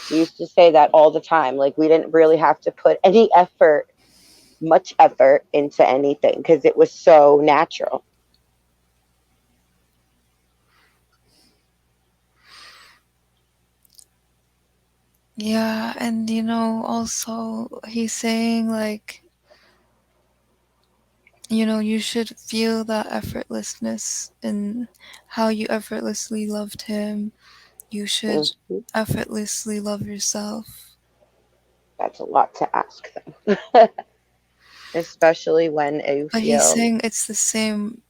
We used to say that all the time. Like we didn't really have to put any effort, much effort into anything because it was so natural. yeah, and also he's saying like, you should feel that effortlessness in how you effortlessly loved him. You should Hmm. effortlessly love yourself. That's a lot to ask them, especially when you But he's feel. saying it's the same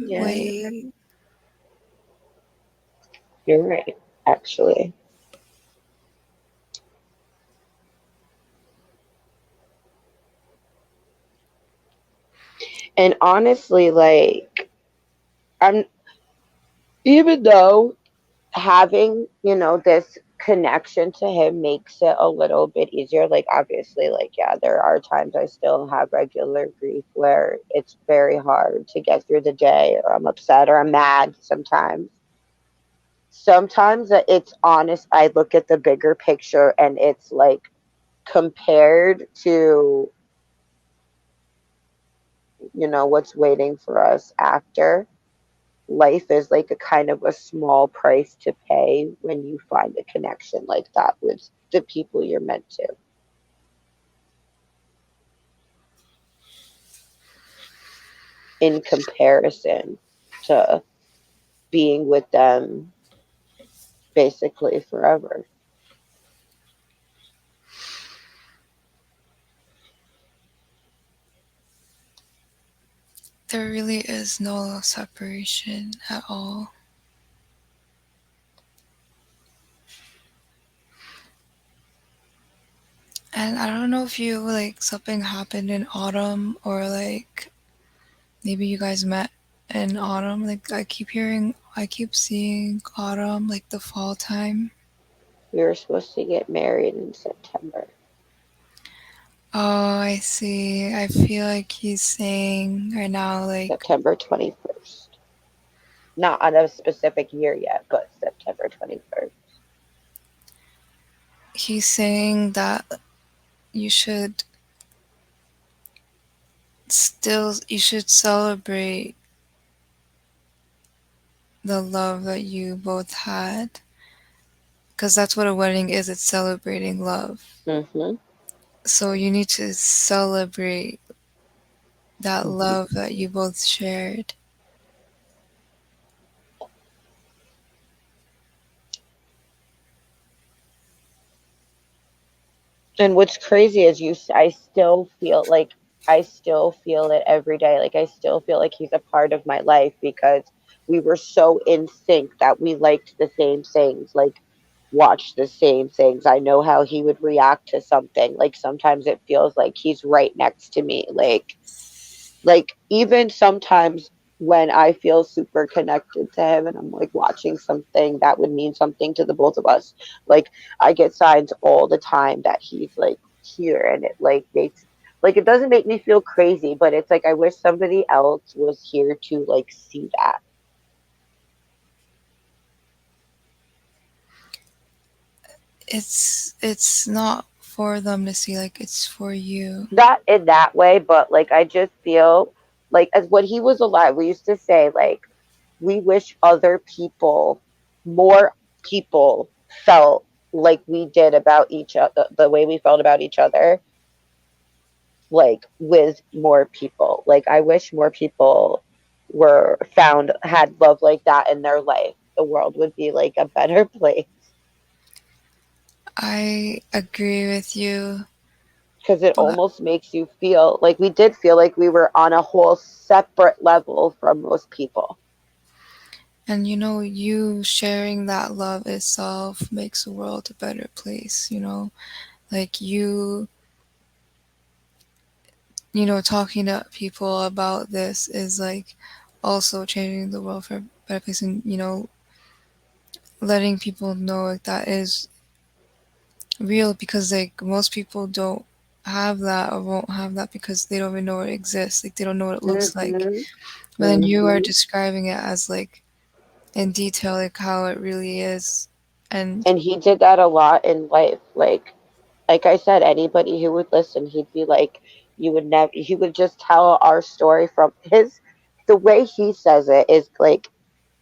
Yeah, way. you're right, actually. And honestly, like I'm, even though having this connection to him makes it a little bit easier. Like obviously, like yeah, there are times I still have regular grief where it's very hard to get through the day, or I'm upset or I'm mad sometimes it's honest. I look at the bigger picture and it's like compared to what's waiting for us after. Life is like a kind of a small price to pay when you find a connection like that with the people you're meant to, in comparison to being with them basically forever. There really is no separation at all. And I don't know if you like something happened in autumn or like maybe you guys met in autumn. Like I keep seeing autumn, like the fall time. We were supposed to get married in September. Oh, I see. I feel like he's saying right now, like, September 21st. Not on a specific year yet, but September 21st. he's saying that you should you should celebrate the love that you both had. Because that's what a wedding is, it's celebrating love. Hmm. So you need to celebrate that Hmm. love that you both shared. And what's crazy is I still feel it every day. Like I still feel like he's a part of my life because we were so in sync that we liked the same things, like watched the same things. I know how he would react to something. Like sometimes it feels like he's right next to me. Like even sometimes when I feel super connected to him and I'm like watching something that would mean something to the both of us, like I get signs all the time that he's like here, and it like makes, like, it doesn't make me feel crazy, but it's like I wish somebody else was here to like see that. It's not for them to see, like, it's for you. Not in that way, but like I just feel like as when he was alive, we used to say like we wish other people, more people, felt like we did about each other, the way we felt about each other, like with more people. Like I wish more people were found had love like that in their life. The world would be like a better place I agree with you, because it but almost makes you feel like we did feel like we were on a whole separate level from most people. and you know, you sharing that love itself makes the world a better place, you know? Like you know, talking to people about this is like also changing the world for a better place, and you know, letting people know like that is real, because like most people don't have that or won't have that because they don't even know it exists. Like they don't know what it looks like. Hmm. But then you are Hmm. describing it as like in detail, like how it really is. And And he did that a lot in life. Like I said, anybody who would listen, he'd be like, you would never, he would just tell our story from his, the way he says it is like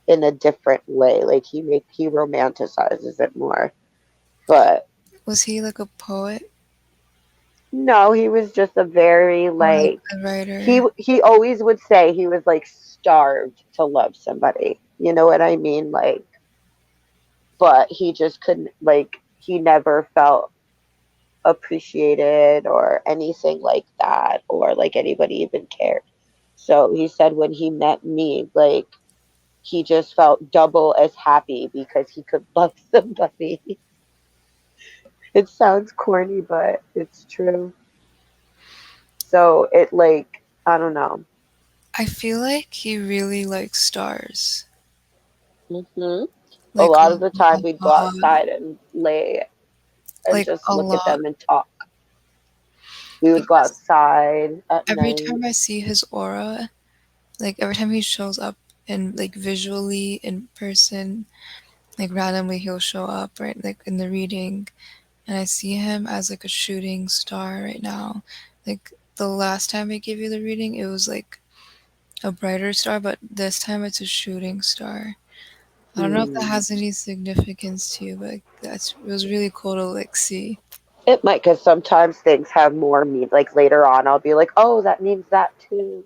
in a different way. Like he romanticizes it more. But was he like a poet no, he was just a very or like like, a writer? he always would say he was like starved to love somebody. You know what I mean? Like, but he just couldn't, like, he never felt appreciated or anything like that, or like anybody even cared. So he said when he met me, like, he just felt double as happy because he could love somebody. It sounds corny, but it's true. So it, like, I don't know. I feel like he really likes stars. Hmm. A Like lot of the a time we'd go lot. outside and lay and Like just a look at lot. them and talk. We would go Because outside at every night. time I see his aura, like every time he shows up and like visually in person, like randomly he'll show up right like in the reading, and I see him as like a shooting star right now. Like the last time I gave you the reading, it was like a brighter star, but this time it's a shooting star. I don't know if that Hmm. has any significance to you, but like, that's it was really cool to like see. It might, because sometimes things have more mean. Like later on, I'll be like, "Oh, that means that too."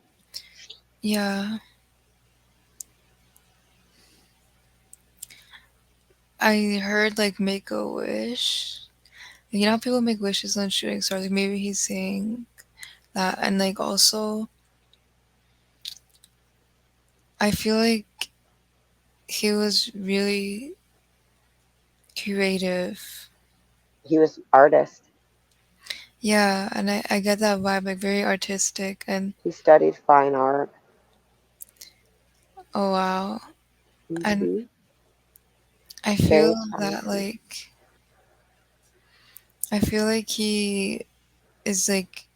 Yeah, I heard like make a wish. You know how people make wishes on shooting stars? Like maybe he's saying that, and like also, I feel like he was really creative. He was an artist. Yeah, and I get that vibe, like very artistic, and He studied fine art. oh wow. And Hmm. I feel Very that talented. like I feel like he is like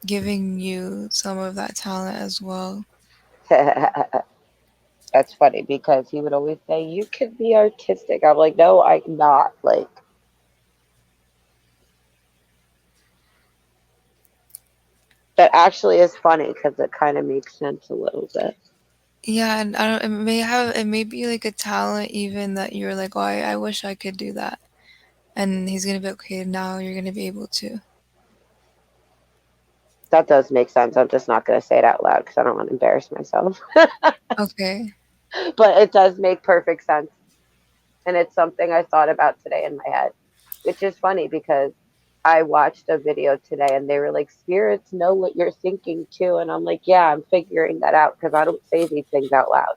giving you some of that talent as well. That's funny because he would always say, "You can be artistic." I'm like, "No, I'm not." Like, that actually is funny because it kind of makes sense a little bit. Yeah, and I don't, it may be like a talent even that you're like, oh, I wish I could do that. And he's gonna be like, okay, now you're gonna be able to. That does make sense. I'm just not going to say it out loud because I don't want to embarrass myself. Okay. But it does make perfect sense. And it's something I thought about today in my head, which is funny because I watched a video today and they were like, spirits know what you're thinking too. And I'm like, yeah, I'm figuring that out because I don't say these things out loud.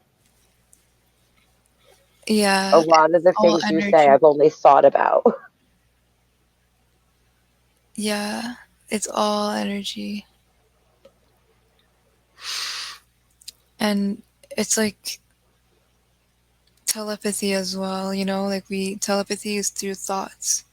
A Yeah, lot of the all things you say, energy. I've only thought about. Yeah, it's all energy. And it's like telepathy as well, you know, like we telepathy is through thoughts.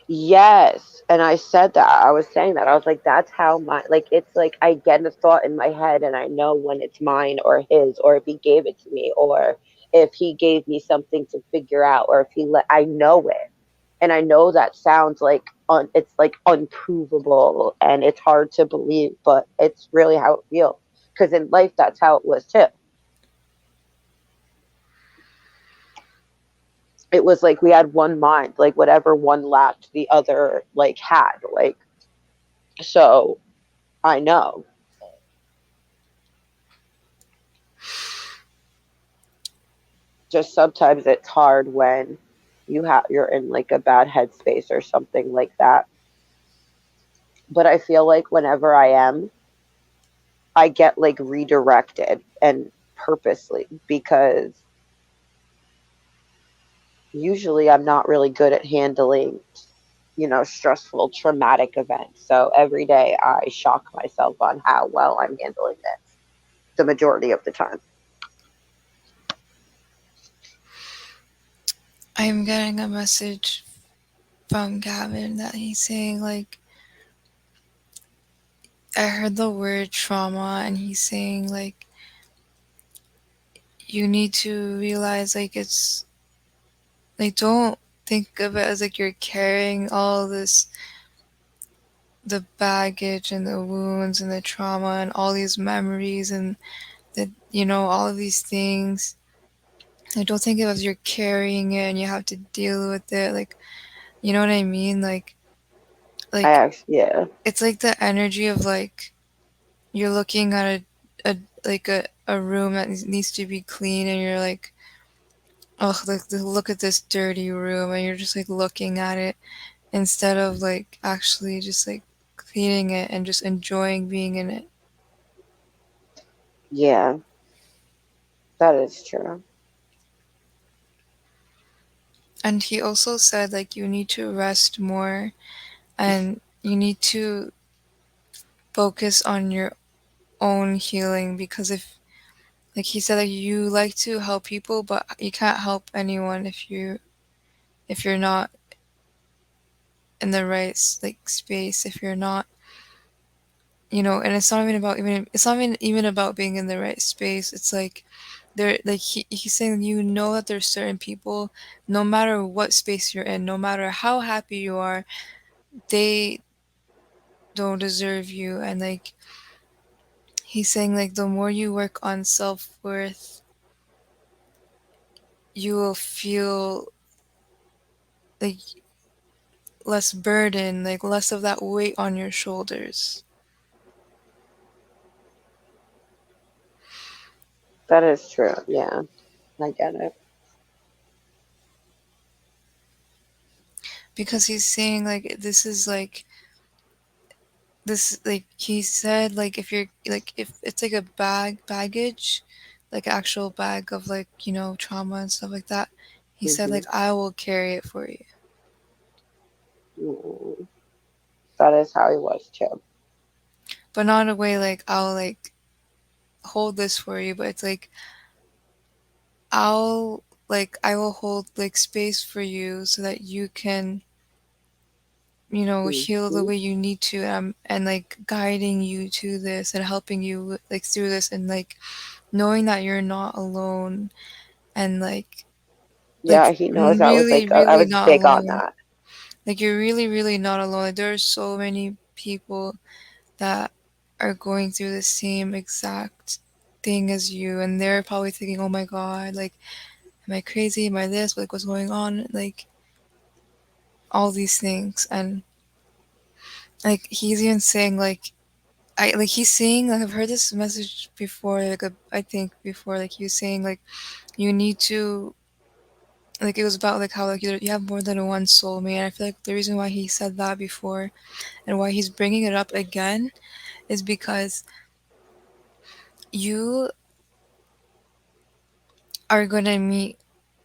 Yes. And I said that. I was saying that. I was like, that's how my, like, it's like I get a thought in my head and I know when it's mine or his, or if he gave it to me, or if he gave me something to figure out, or if he let, I know it. And I know that sounds like, it's like unprovable and it's hard to believe, but it's really how it feels. Because in life, that's how it was too. it was like we had one mind, like whatever one lacked, the other like had. Like, so I know. Just sometimes it's hard when you're in like a bad headspace or something like that. But I feel like whenever I am, I get like redirected and purposely, because usually I'm not really good at handling, stressful, traumatic events. So every day I shock myself on how well I'm handling this the majority of the time. I'm getting a message from Gavin that he's saying like I heard the word trauma and he's saying like you need to realize like it's like don't think of it as like you're carrying all this the baggage and the wounds and the trauma and all these memories and the all of these things. I don't think of it as you're carrying it and you have to deal with it like you know what I mean I like actually, yeah, it's like the energy of like you're looking at a like a room that needs to be clean and you're like oh like look at this dirty room and you're just like looking at it instead of like actually just like cleaning it and just enjoying being in it. yeah, that is true. And he also said like you need to rest more and you need to focus on your own healing because if he said like you like to help people but you can't help anyone if you're not in the right like space if you're not and it's not even about it's not even about being in the right space. It's like there like he's saying that there's certain people no matter what space you're in, no matter how happy you are, they don't deserve you. And like he's saying like the more you work on self-worth, you will feel like less burden, like less of that weight on your shoulders. That is true. Yeah, I get it. Because he's saying like this is like this like he said like if you're like if it's like a baggage like actual bag of like trauma and stuff like that, he said Hmm. like I will carry it for you, Mm. That is how he was too. but not in a way like I'll like hold this for you, but it's like I will hold like space for you so that you can heal the Hmm. way you need to, and like guiding you to this and helping you like through this and like knowing that you're not alone and like Yeah, he knows I was really like, I really was not big on alone. that. Like you're really really not alone. Like, there are so many people that are going through the same exact thing as you and they're probably thinking oh my god like am I crazy, am I this, like what's going on, like all these things. And like he's even saying like I like he's saying like I've heard this message before like I think before like he was saying like you need to like it was about like how like you have more than one soulmate. And I feel like the reason why he said that before and why he's bringing it up again is because you are gonna meet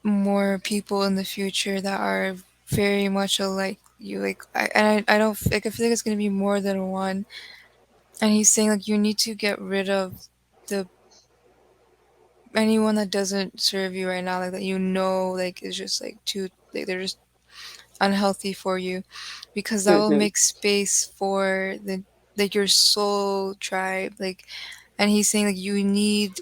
more people in the future that are very much alike you like I don't like I feel like it's gonna be more than one. And he's saying like you need to get rid of the anyone that doesn't serve you right now like that like is just like too like they're just unhealthy for you because that will Hmm. make space for the like your soul tribe like. And he's saying like you need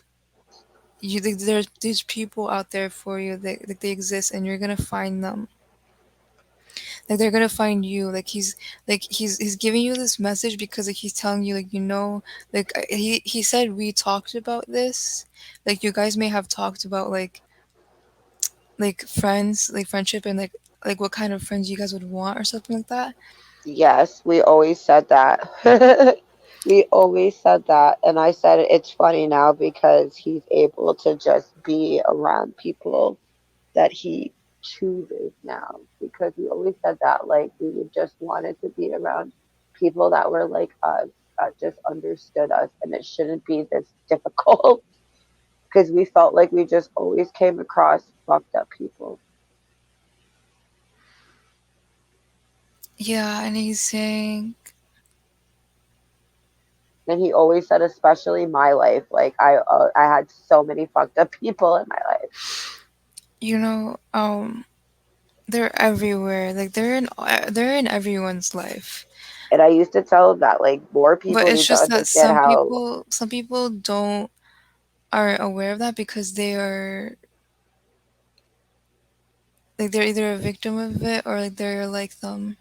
you like there's these people out there for you that like they exist and you're gonna find them, like they're gonna find you. Like he's giving you this message because like he's telling you like like he said we talked about this, like you guys may have talked about like like friends, like friendship, and like what kind of friends you guys would want or something like that. Yes, we always said that. We always said that. And I said it's funny now because he's able to just be around people that he chooses now. Because we always said that, like, we would just wanted to be around people that were like us, that just understood us. And it shouldn't be this difficult because we felt like we just always came across fucked up people. Yeah, and he's saying, And he always said, especially my life, like I had so many fucked up people in my life. you know, they're everywhere. Like they're in everyone's life. And I used to tell him that like more But people it's need to just that understand how, some people don't aren't aware of that because they are like they're either a victim of it or like they're like them.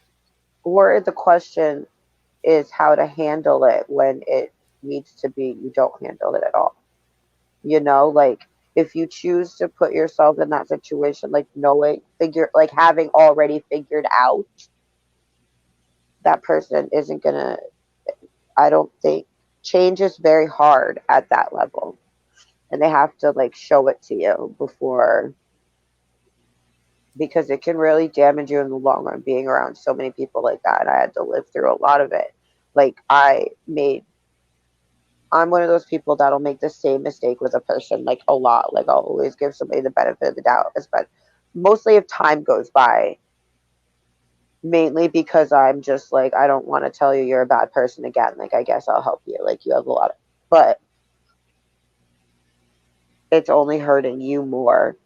or the question is how to handle it when it needs to be you don't handle it at all. You know, like if you choose to put yourself in that situation, like knowing, figure, like having already figured out that person isn't gonna, I don't think, change is very hard at that level. And they have to like show it to you before, because it can really damage you in the long run being around so many people like that. And I had to live through a lot of it. Like I'm one of those people that'll make the same mistake with a person like a lot. Like I'll always give somebody the benefit of the doubt, but mostly if time goes by, mainly because I'm just like, I don't want to tell you you're a bad person again. Like I guess I'll help you. Like you have a lot of, but it's only hurting you more.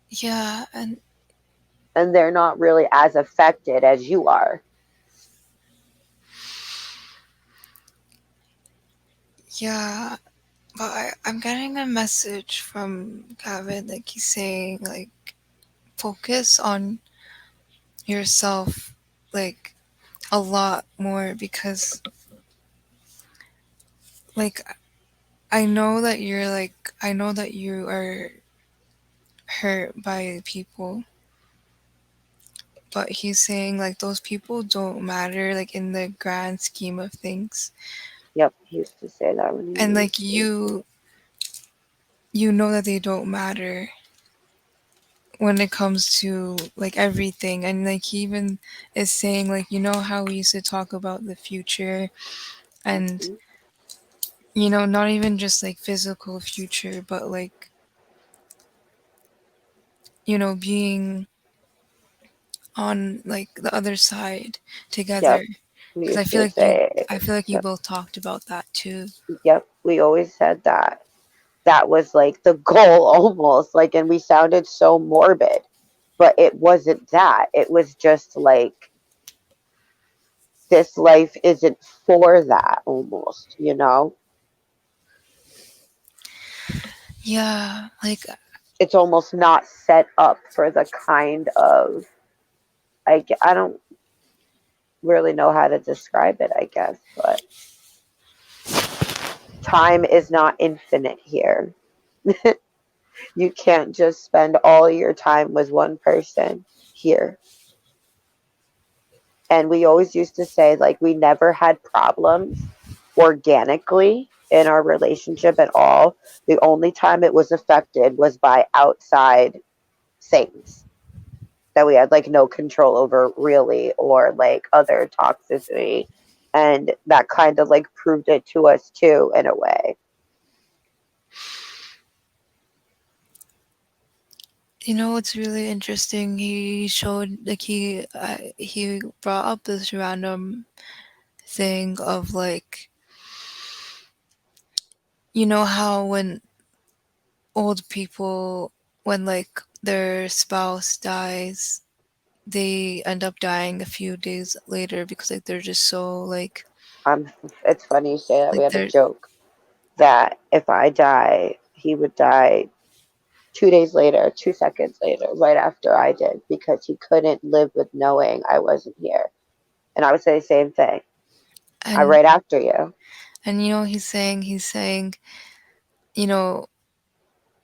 Yeah, and And they're not really as affected as you are. yeah, but I'm getting a message from Gavin, like he's saying like focus on yourself like a lot more because like I know that you are hurt by people, but he's saying like those people don't matter like in the grand scheme of things. Yep, he used to say that when And he like was with me. you know that they don't matter when it comes to like everything. And like he even is saying like you know how we used to talk about the future and Mm-hmm. you know not even just like physical future but like you know being on like the other side together Yep, we because used to say, I feel like you yep, both talked about that too. yep, we always said that. That was like the goal almost. Like, and we sounded so morbid, but it wasn't that. It was just like, this life isn't for that almost, you know? Yeah, like It's almost not set up for the kind of, I don't really know how to describe it, I guess, but time is not infinite here. You can't just spend all your time with one person here. And we always used to say, like, we never had problems organically in our relationship at all. The only time it was affected was by outside things that we had like no control over really, or like other toxicity. And that kind of like proved it to us too in a way. you know what's really interesting, he showed like he brought up this random thing of like you know how when old people when like their spouse dies they end up dying a few days later because like they're just so It's funny you say that. We like had a they're joke that if I die, he would die 2 days later, 2 seconds later, right after I did, because he couldn't live with knowing I wasn't here. And I would say the same thing. I'm and right after you. and he's saying, you know,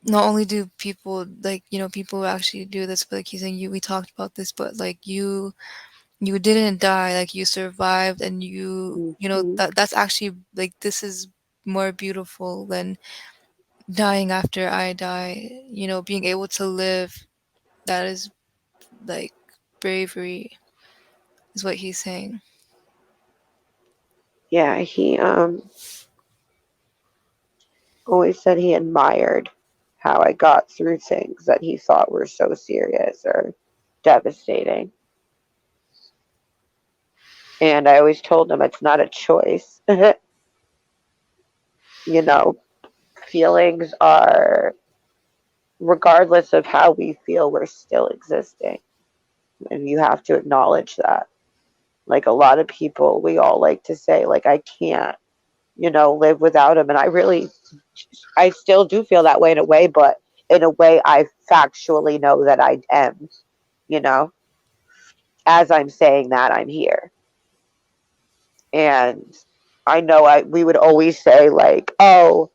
not only do people like, people actually do this, but like he's saying, we talked about this, but like you didn't die, like you survived, and Hmm. that's actually like, this is more beautiful than dying after I die. Being able to live, that is like bravery, is what he's saying. Yeah, he always said he admired how I got through things that he thought were so serious or devastating. And I always told him it's not a choice. You know, feelings are, regardless of how we feel, we're still existing. And you have to acknowledge that. Like a lot of people, we all like to say, like, I can't, live without him. And I still do feel that way in a way, but in a way, I factually know that I am, you know, as I'm saying that, I'm here. And I know we would always say, like, oh,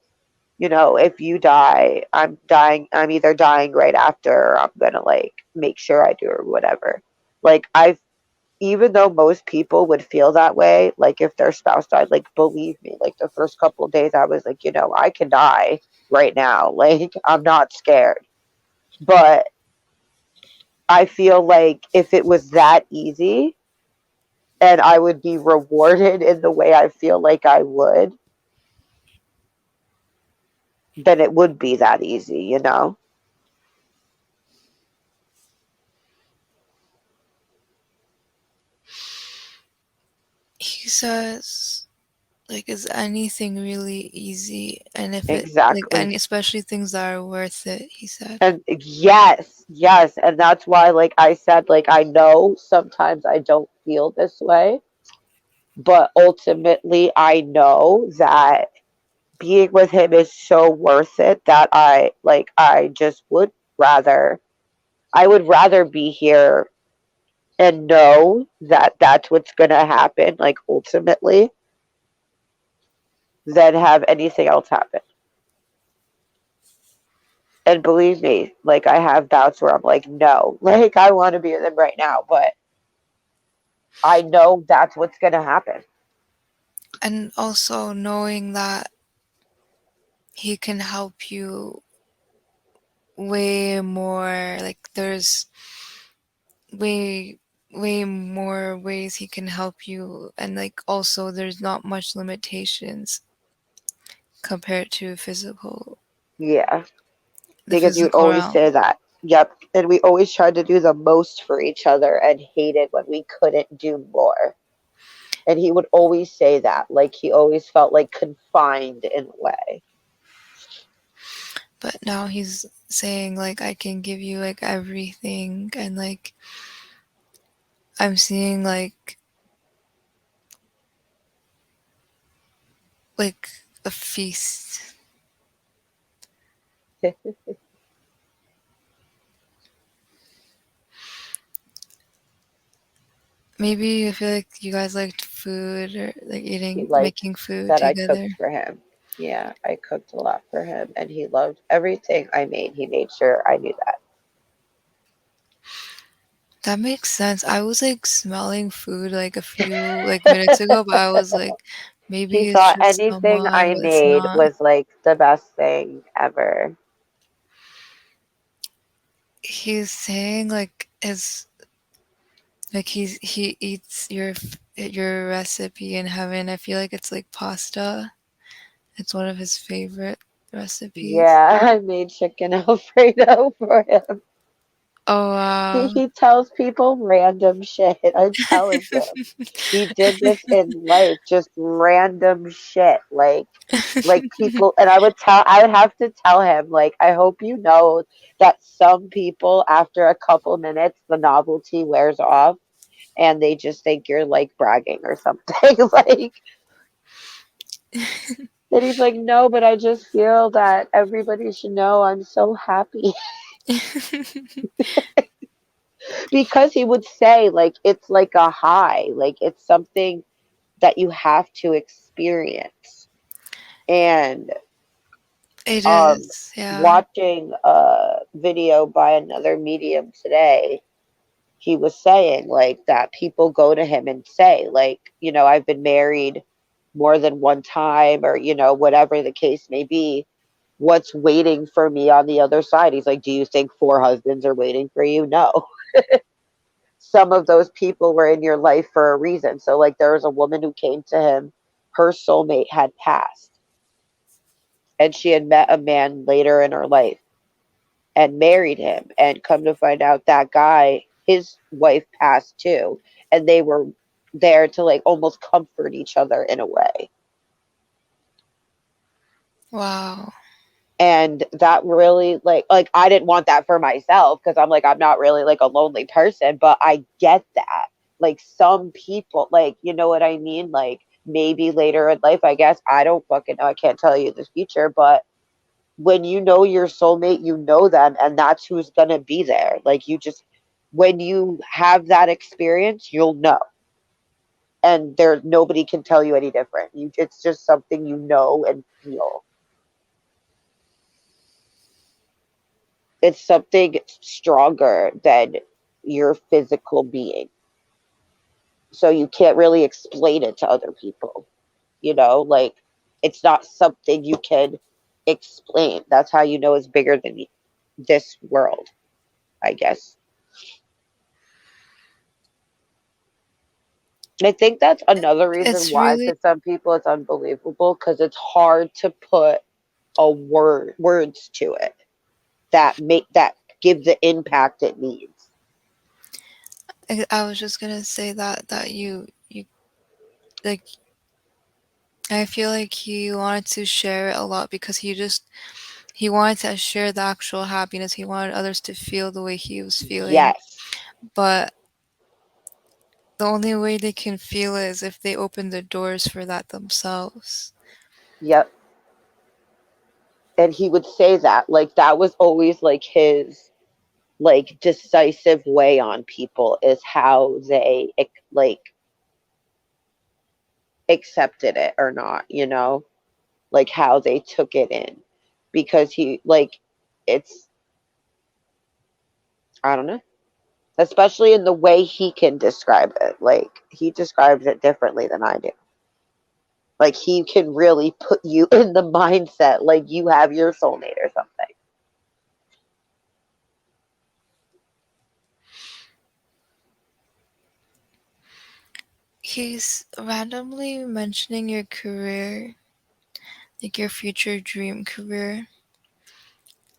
if you die, I'm dying. I'm either dying right after, or I'm going to like make sure I do, or whatever. Like, even though most people would feel that way, like if their spouse died, like believe me, like the first couple of days I was like, I can die right now. Like I'm not scared. But I feel like if it was that easy and I would be rewarded in the way I feel like I would, then it would be that easy. He says, like, is anything really easy? And if it, like, Exactly. and especially things that are worth it, he said. And yes, yes. And that's why, like I said, like I know sometimes I don't feel this way, but ultimately I know that being with him is so worth it that I just would rather I would rather be here and know that that's what's going to happen, like ultimately, than have anything else happen. And believe me, like I have bouts where I'm like, no, like I want to be with him right now, but I know that's what's going to happen. And also knowing that he can help you way more, like there's way way more ways he can help you, and like also there's not much limitations compared to Yeah, the because you would physical always realm. say that. Yep. And we always tried to do the most for each other and hated when we couldn't do more. And he would always say that. Like he always felt like confined in a way. But now he's saying like, I can give you like everything, and like I'm seeing like a feast. Maybe I feel like you guys liked food, or like He eating, liked making food that I together. cooked for him. Yeah, I cooked a lot for him and he loved everything I made. He made sure I knew that. That makes sense. I was like smelling food like a few like minutes ago, but I was like, He maybe it's thought just anything someone, I but it's made not. was like the best thing ever. He's saying like his like he eats your recipe in heaven. I feel like it's like pasta. It's one of his favorite recipes. Yeah, I made chicken Alfredo for him. Oh He, wow. he tells people random shit. I'm telling you. He did this in life, just random shit. Like people, and I would have to tell him, like, I hope you know that some people, after a couple minutes, the novelty wears off and they just think you're like bragging or something. Like, and he's like, no, but I just feel that everybody should know I'm so happy. Because he would say, like, it's like a high, like, it's something that you have to experience. And It um, is, yeah. watching a video by another medium today, he was saying like that people go to him and say like, I've been married more than one time, or whatever the case may be, what's waiting for me on the other side. He's like, do you think four husbands are waiting for you? No. Some of those people were in your life for a reason. So like there was a woman who came to him, her soulmate had passed, and she had met a man later in her life and married him, and come to find out that guy, his wife passed too, and they were there to like almost comfort each other in a way. Wow. And that really like I didn't want that for myself, because I'm like, I'm not really like a lonely person, but I get that. Like some people, like, you know what I mean, like maybe later in life, I guess, I don't fucking know, I can't tell you the future, but when you know your soulmate, you know them, and that's who's gonna be there. Like you just, when you have that experience, you'll know, and there nobody can tell you any different. You, it's just something you know and feel. It's something stronger than your physical being, so you can't really explain it to other people. Like it's not something you can explain. That's how you know it's bigger than this world, I guess. I think that's another reason It's why really, for some people it's unbelievable, because it's hard to put a words to it that make that give the impact it needs. I was just gonna say that you like, I feel like he wanted to share it a lot because he wanted to share the actual happiness. He wanted others to feel the way he was feeling. Yes. But the only way they can feel it is if they open the doors for that themselves. Yep. And he would say that like that was always like his like decisive way on people, is how they like accepted it or not, like how they took it in, because he like it's, I don't know, especially in the way he can describe it. Like he describes it differently than I do. Like he can really put you in the mindset like you have your soulmate or something. He's randomly mentioning your career, like your future dream career,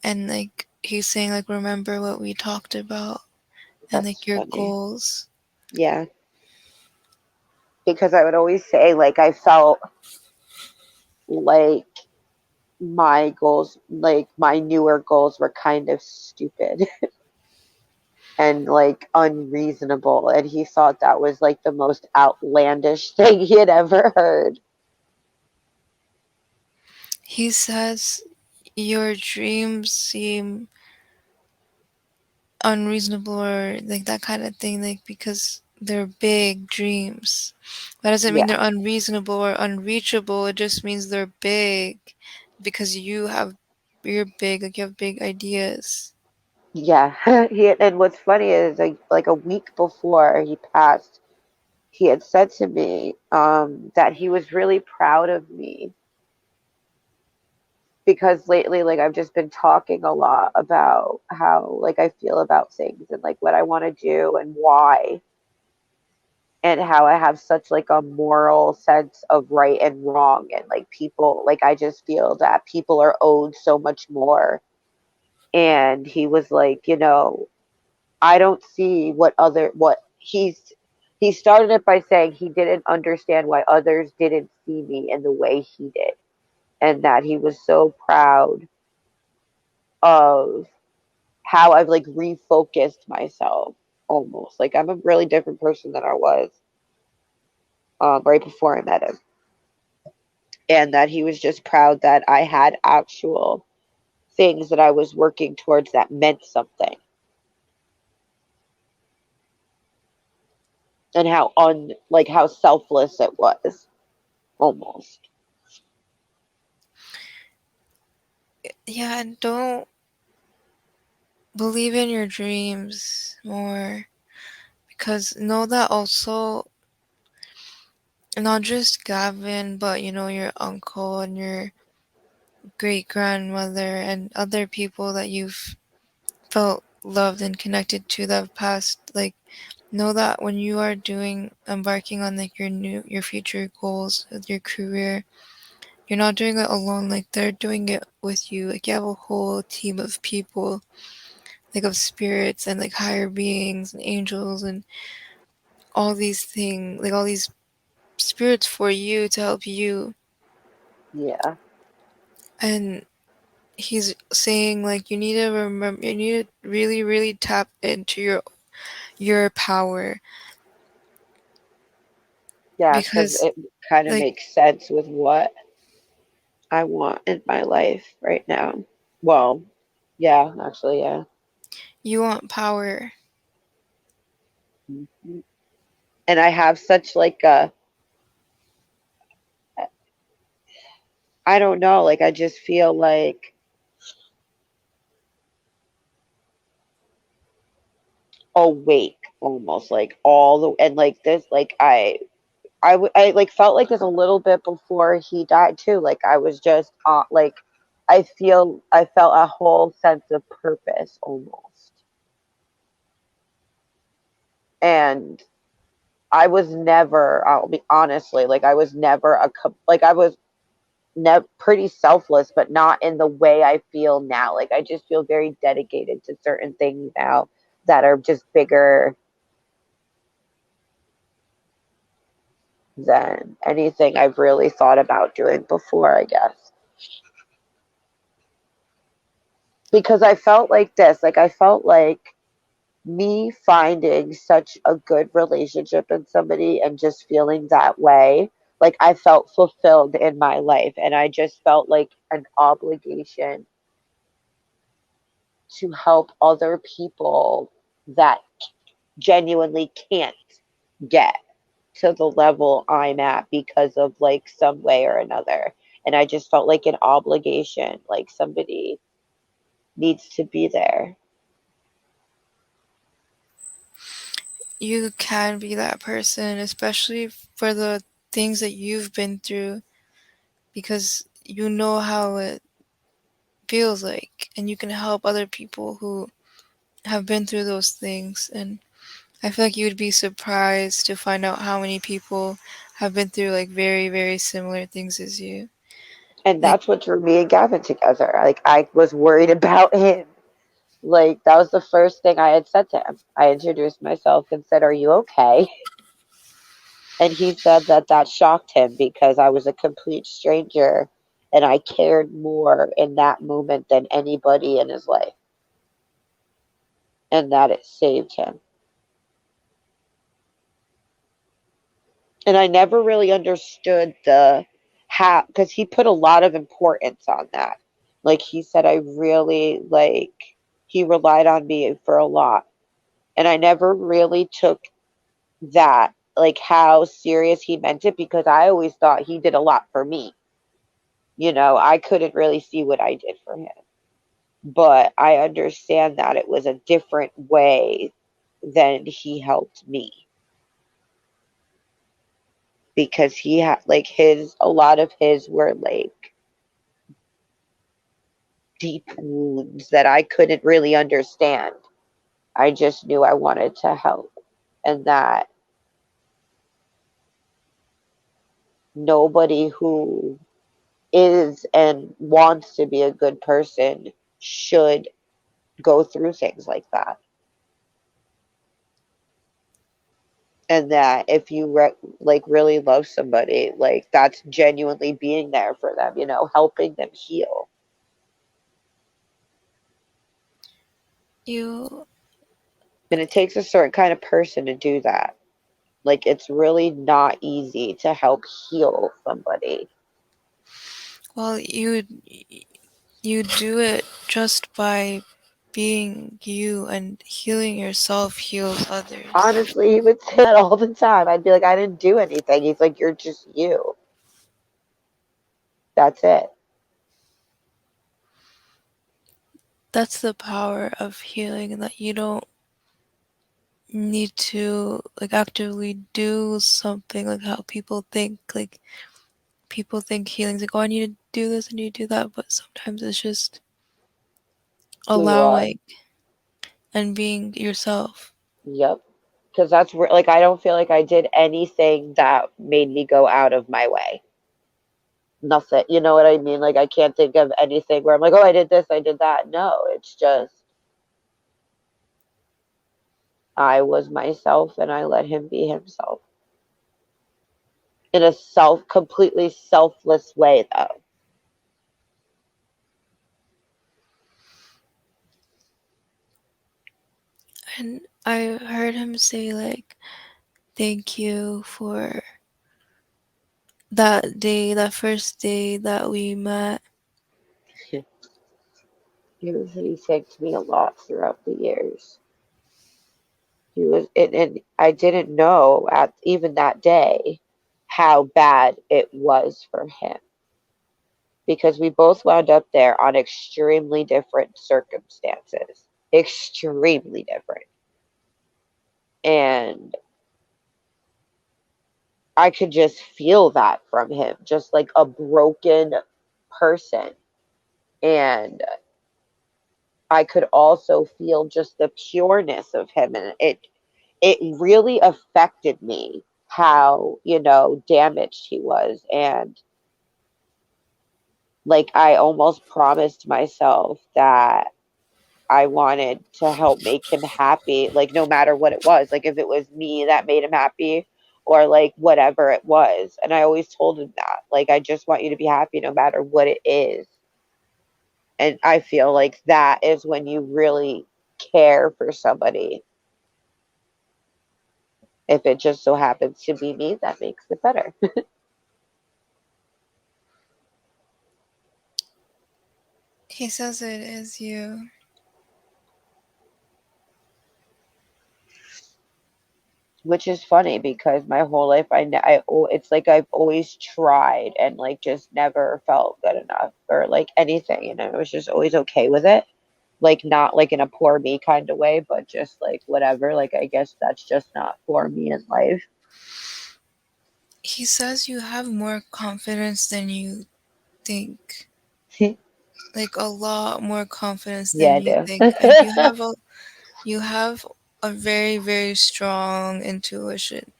and like he's saying like remember what we talked about and like That's your funny. goals. Yeah, because I would always say like I felt like my goals, like my newer goals, were kind of stupid and like unreasonable, and he thought that was like the most outlandish thing he had ever heard. He says your dreams seem unreasonable or like that kind of thing, like because they're big dreams. That doesn't mean Yeah, they're unreasonable or unreachable. It just means they're big because you're big, like you have big ideas. yeah. And what's funny is like a week before he passed, he had said to me that he was really proud of me, because lately like I've just been talking a lot about how like I feel about things, and like what I want to do and why, and how I have such like a moral sense of right and wrong, and like people, like I just feel that people are owed so much more. And he was like, I don't see what he started it by saying he didn't understand why others didn't see me in the way he did, and that he was so proud of how I've like refocused myself, almost like I'm a really different person than I was right before I met him, and that he was just proud that I had actual things that I was working towards that meant something. and how like how selfless it was almost. Yeah, and don't believe in your dreams more, because know that also not just Gavin, but your uncle and your great grandmother and other people that you've felt loved and connected to that have passed, like, know that when you are doing embarking on like your future goals with your career, you're not doing it alone. Like, they're doing it with you. Like, you have a whole team of people, like of spirits and like higher beings and angels and all these things, like all these spirits for you to help you. Yeah. And he's saying like you need to remember, you need to really really tap into your power, Yeah, because because it kind of like makes sense with what I want in my life right now. Well, yeah, actually, yeah. you want power. Mhm. And I have such like a, I don't know, like I just feel like awake almost, like all the, and like this, like I like felt like this a little bit before he died too. Like I was just like I felt a whole sense of purpose almost. And I was never, I'll be honestly, like I was never like I was pretty selfless, but not in the way I feel now. Like I just feel very dedicated to certain things now that are just bigger than anything I've really thought about doing before, I guess. Because I felt like this, like I felt like me finding such a good relationship in somebody and just feeling that way, like I felt fulfilled in my life, and I just felt like an obligation to help other people that genuinely can't get to the level I'm at because of like some way or another. And I just felt like an obligation, like somebody needs to be there. You can be that person, especially for the things that you've been through, because you know how it feels like, and you can help other people who have been through those things. And I feel like you would be surprised to find out how many people have been through like very, very similar things as you. And Like, that's what drew me and Gavin together. Like I was worried about him. Like that was the first thing I had said to him. I introduced myself and said, "Are you okay?" And he said that that shocked him because I was a complete stranger and I cared more in that moment than anybody in his life, and that it saved him. And I never really understood the how, because he put a lot of importance on that. Like he said, I really like, he relied on me for a lot. And I never really took that, like how serious he meant it, because I always thought he did a lot for me. I couldn't really see what I did for him. But I understand that it was a different way than he helped me, because he had like a lot of his were like deep wounds that I couldn't really understand. I just knew I wanted to help, and that nobody who is and wants to be a good person should go through things like that. And that if you like really love somebody, like that's genuinely being there for them, helping them heal. you, And it takes a certain kind of person to do that. Like it's really not easy to help heal somebody. well, you do it just by being you and healing yourself heals others. Honestly, he would say that all the time. I'd be like, I didn't do anything. He's like, you're just you. That's it. That's the power of healing, that you don't need to like actively do something like how people think. Like people think healing's like, oh, I need to do this, I need to do that, but sometimes it's just Who you are. allowing and being yourself. Yep. Because that's where, like, I don't feel like I did anything that made me go out of my way. Nothing. You know what I mean? Like, I can't think of anything where I'm like, oh, I did this, I did that. No, it's just I was myself and I let him be himself in a completely selfless way, though. And I heard him say like, thank you for that day, that first day that we met. He thanked me a lot throughout the years. And I didn't know at even that day how bad it was for him because we both wound up there on extremely different circumstances, extremely different. And I could just feel that from him, just like a broken person. And I could also feel just the pureness of him. And it really affected me how, damaged he was. And like I almost promised myself that I wanted to help make him happy, like no matter what it was, like if it was me that made him happy or like whatever it was. And I always told him that, like, I just want you to be happy no matter what it is. And I feel like that is when you really care for somebody. If it just so happens to be me, that makes it better. He says it is you. Which is funny because my whole life it's like I've always tried and like just never felt good enough or like anything, and I was just always okay with it, like not like in a poor me kind of way, but just like whatever, like I guess that's just not for me in life. He says you have more confidence than you think. Like a lot more confidence Yeah, than I you do. think. And you have a very, very strong intuition.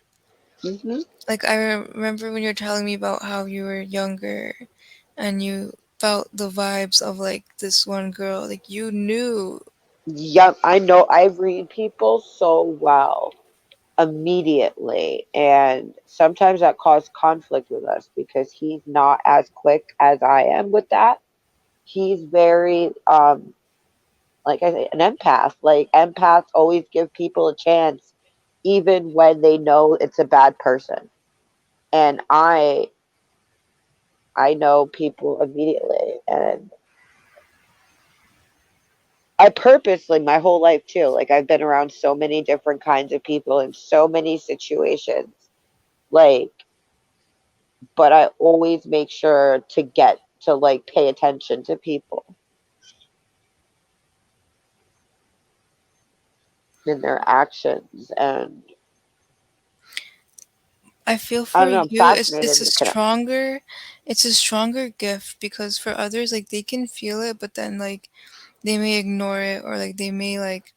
Hmm. Like I remember when you were telling me about how you were younger and you felt the vibes of like this one girl. Like you knew. Yeah, I know. I read people so well immediately, and sometimes that caused conflict with us because he's not as quick as I am with that. He's very like I say, an empath. Like empaths always give people a chance even when they know it's a bad person. And I know people immediately, and I purposely my whole life too. Like I've been around so many different kinds of people in so many situations. Like, but I always make sure to get to like pay attention to people and their actions, and I feel I for don't know, I'm you fascinated in the connection. it's a stronger gift, because for others like they can feel it but then like they may ignore it, or like they may like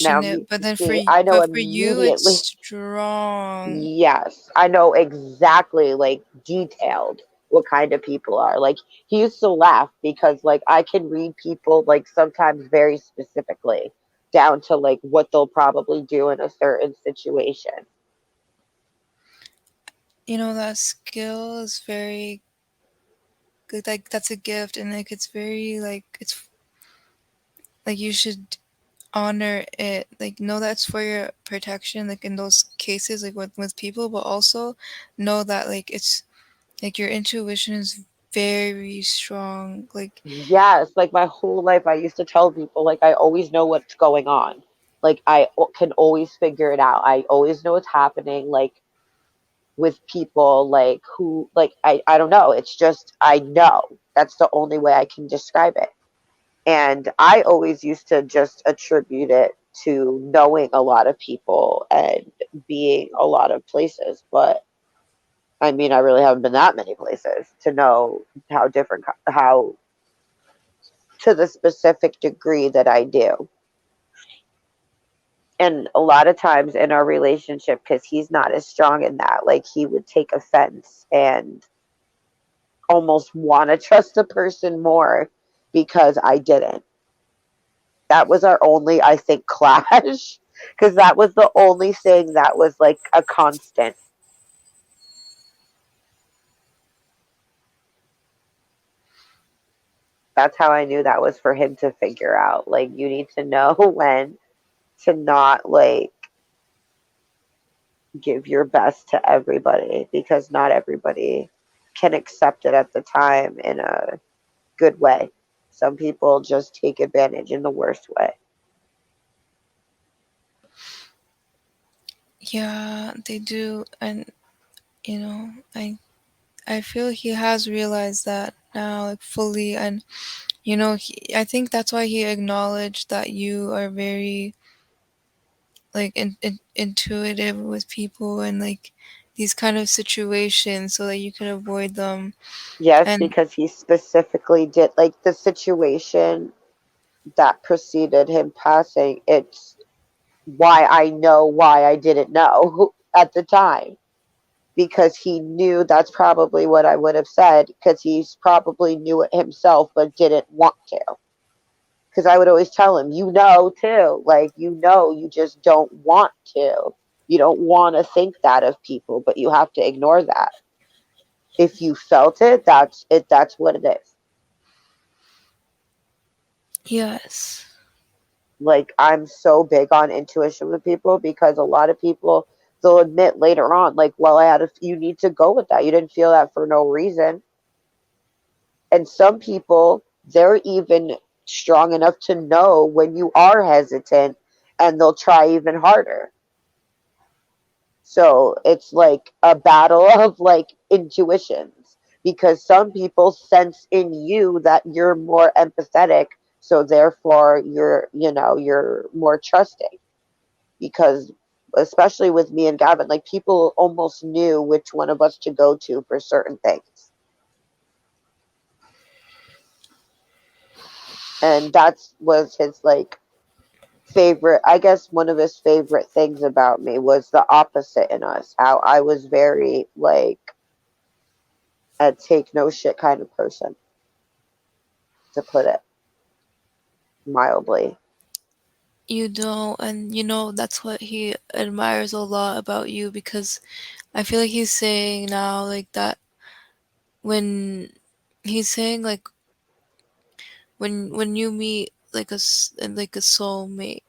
Now, question it, but then see, I know but for you it's immediately. strong. Yes, I know exactly, like detailed what kind of people are. Like he used to laugh because like I can read people like sometimes very specifically down to like what they'll probably do in a certain situation. You know, that skill is very good. Like that's a gift, and like it's very like it's like you should honor it. Like know that's for your protection, like in those cases like with people, but also know that like it's like your intuition is very strong. Like, Yes, like my whole life, I used to tell people, like, I always know what's going on. Like, can always figure it out. I always know what's happening, like, with people, like, who, like, I don't know. It's just, I know. That's the only way I can describe it. And I always used to just attribute it to knowing a lot of people and being a lot of places. But I mean, I really haven't been that many places to know how different, how to the specific degree that I do. And a lot of times in our relationship, because he's not as strong in that, like he would take offense and almost want to trust the person more because I didn't. That was our only, I think, clash. Because that was the only thing that was like a constant. That's how I knew that was for him to figure out. Like, you need to know when to not like give your best to everybody because not everybody can accept it at the time in a good way. Some people just take advantage in the worst way. yeah, they do. And, I feel he has realized that now, like, fully. And, I think that's why he acknowledged that you are very, like, intuitive with people and, like, these kind of situations so that you can avoid them. Yes, And because he specifically did like the situation that preceded him passing. It's why I know why I didn't know at the time because he knew that's probably what I would have said because he's probably knew it himself but didn't want to. Because I would always tell him, you know, too, like, you know, you just don't want to. You don't want to think that of people, but you have to ignore that. If you felt it, that's it. That's what it is. yes. Like, I'm so big on intuition with people because a lot of people they'll admit later on, like, well, you need to go with that. You didn't feel that for no reason. And some people, they're even strong enough to know when you are hesitant and they'll try even harder. So it's like a battle of like intuitions because some people sense in you that you're more empathetic. So therefore you're more trusting because especially with me and Gavin, like people almost knew which one of us to go to for certain things. And that's was his like favorite, I guess one of his favorite things about me was the opposite in us, how I was very like a take no shit kind of person, to put it mildly. You don't, and that's what he admires a lot about you, because I feel like he's saying now, like, that when he's saying, like, when you meet like like a soulmate,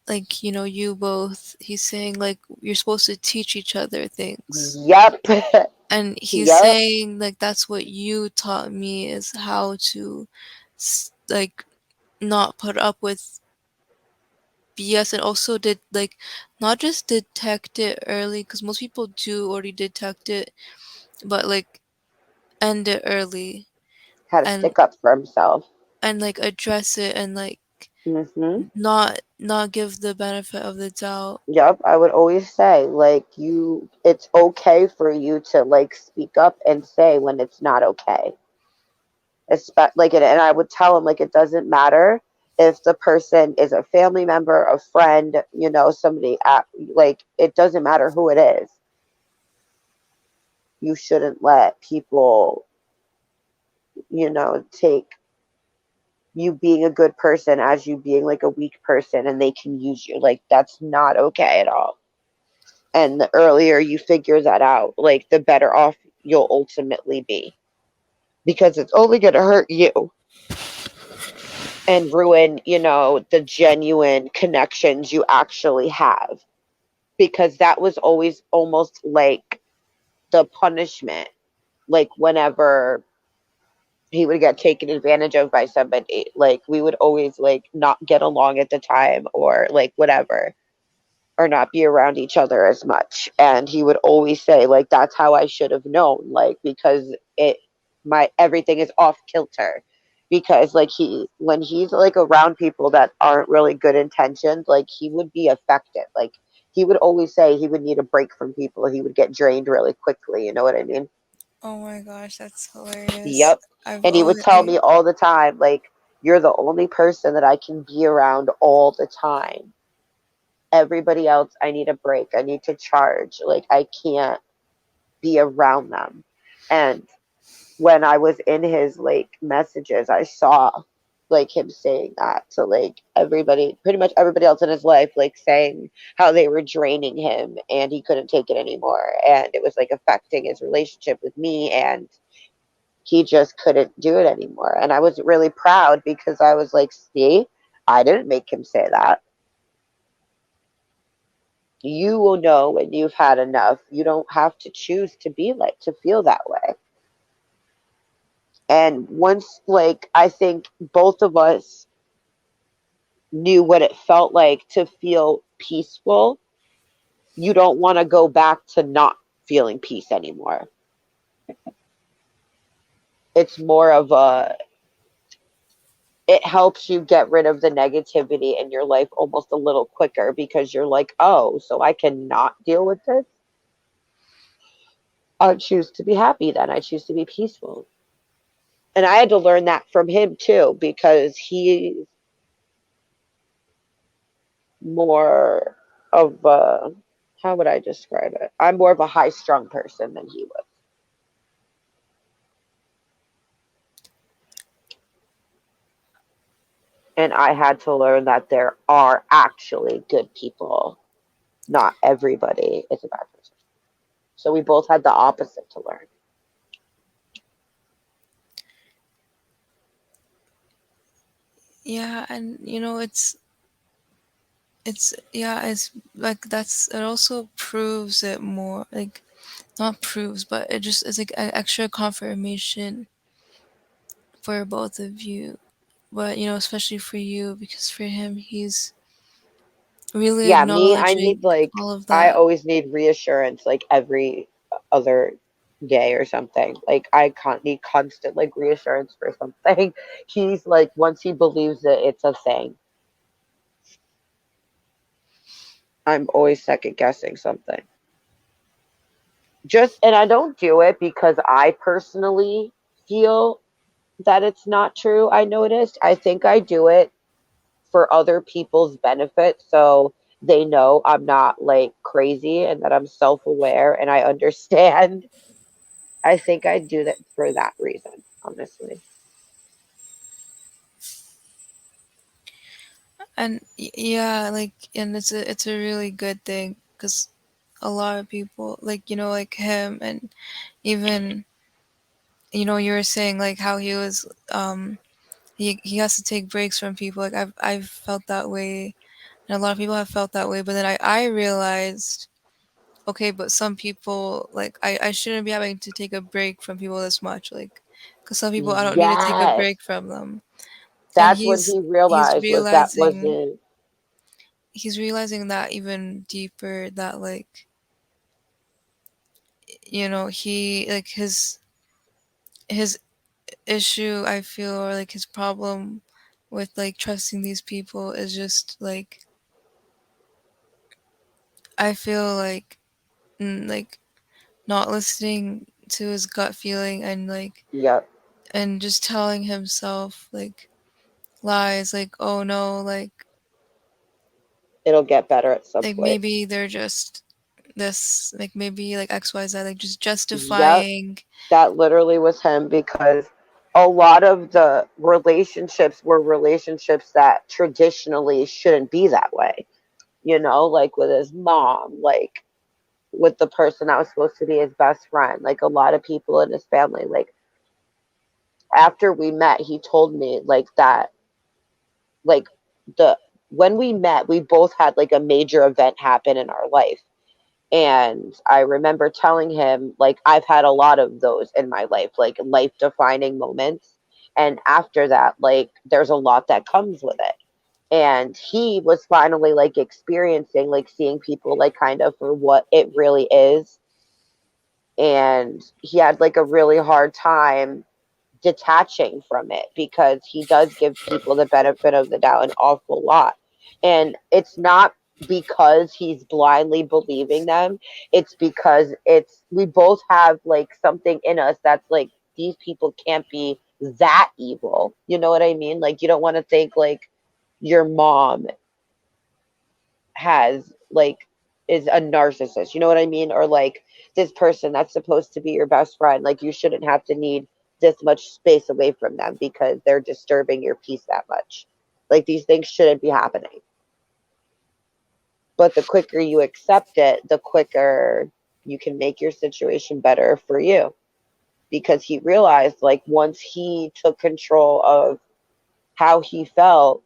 like, you both, he's saying, like, you're supposed to teach each other things. Yep. And he's Yep. saying, like, that's what you taught me, is how to like, not put up with BS, and also did, like, not just detect it early, because most people do already detect it, but, like, end it early, Had to and stick up for himself. like, address it, and, like, Hmm. not give the benefit of the doubt. Yep, I would always say like it's okay for you to like speak up and say when it's not okay. Like and I would tell him like it doesn't matter if the person is a family member, a friend, somebody at like it doesn't matter who it is. You shouldn't let people, take you being a good person as you being like a weak person and they can use you. Like that's not okay at all. And the earlier you figure that out, like the better off you'll ultimately be because it's only going to hurt you and ruin, the genuine connections you actually have. Because that was always almost like the punishment. like whenever he would get taken advantage of by somebody, like we would always like not get along at the time or like whatever, or not be around each other as much. And he would always say, like, that's how I should have known, like, because it, my, everything is off kilter. Because, like, when he's, like, around people that aren't really good intentioned, like, he would be affected. Like, he would always say he would need a break from people. He would get drained really quickly. You know what I mean? Oh my gosh, that's hilarious. Yep. I've And he would always, tell me all the time, like, you're the only person that I can be around all the time. Everybody else, I need a break. I need to charge. Like, I can't be around them. And when I was in his like messages, I saw like him saying that to like everybody, pretty much everybody else in his life, like saying how they were draining him and he couldn't take it anymore. And it was like affecting his relationship with me, and he just couldn't do it anymore. And I was really proud because I was like, see, I didn't make him say that. You will know when you've had enough. You don't have to choose to be like, to feel that way. And once, like, I think both of us knew what it felt like to feel peaceful, you don't want to go back to not feeling peace anymore. It's more of a, it helps you get rid of the negativity in your life almost a little quicker because you're like, oh, so I cannot deal with this. I choose to be happy then. I choose to be peaceful. And I had to learn that from him too because he's more of a, how would I describe it? I'm more of a high strung person than he was. And I had to learn that there are actually good people. Not everybody is a bad person. So we both had the opposite to learn. yeah, and yeah, it's like that's it also proves it more, like not proves, but it just is like an extra confirmation for both of you. But especially for you, because for him, he's really Yeah, me, I acknowledging need like, all of I that. always need reassurance like every other day or something. Like I can't need constant like reassurance for something. He's like, once he believes it, it's a thing. I'm always second guessing something. Just, and I don't do it because I personally feel that it's not true. I noticed. I think I do it for other people's benefit. So they know I'm not like crazy and that I'm self aware and I understand. I think I do that for that reason, honestly. And yeah, like, and it's a really good thing because a lot of people, like like him, and even you were saying like how he was, he has to take breaks from people. Like I've felt that way, and a lot of people have felt that way. But then I realized, okay, but some people, like, I shouldn't be having to take a break from people this much, like, because some people I don't need to take a Yes. break from them. And That's what he he's realized was that realizing wasn't, he's realizing that even deeper, that like he, like, his issue, I feel, or like his problem with like trusting these people is just like, I feel like, like not listening to his gut feeling, and like, yep, and just telling himself like lies, like, oh no, it'll get better at some like point. maybe they're just this, like maybe like XYZ, like just Yep. justifying. That literally was him because a lot of the relationships were relationships that traditionally shouldn't be that way. You know, like with his mom, like with the person that was supposed to be his best friend, like a lot of people in his family. Like after we met, he told me like that, like the when we met, we both had like a major event happen in our life, And I remember telling him, like, I've had a lot of those in my life, like life defining moments. And after that, like, there's a lot that comes with it. And he was finally like experiencing, like, seeing people like kind of for what it really is. And he had like a really hard time detaching from it because he does give people the benefit of the doubt an awful lot. And it's not because he's blindly believing them, it's because it's we both have like something in us that's like, these people can't be that evil. You know what I mean? Like, you don't want to think like your mom has like is a narcissist, you know what I mean? Or like this person that's supposed to be your best friend, like you shouldn't have to need this much space away from them because they're disturbing your peace that much. Like, these things shouldn't be happening. But the quicker you accept it, the quicker you can make your situation better for you. Because he realized, like, once he took control of how he felt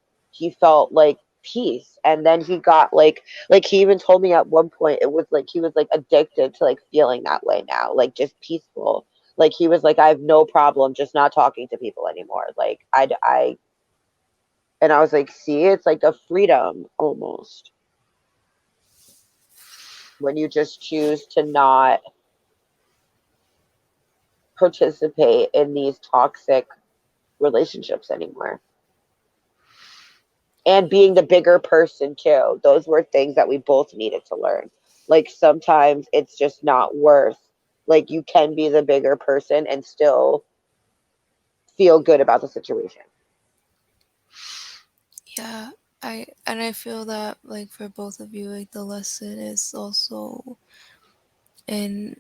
like peace. And then he got like he even told me at one point, it was like he was like addicted to like feeling that way now, like just peaceful. Like, he was like, I have no problem just not talking to people anymore. Like, I and I was like, see, it's like a freedom almost when you just choose to not participate in these toxic relationships anymore. And being the bigger person too. Those were things that we both needed to learn. Like, sometimes it's just not worth, like, you can be the bigger person and still feel good about the situation. Yeah, I feel that like for both of you, like the lesson is also in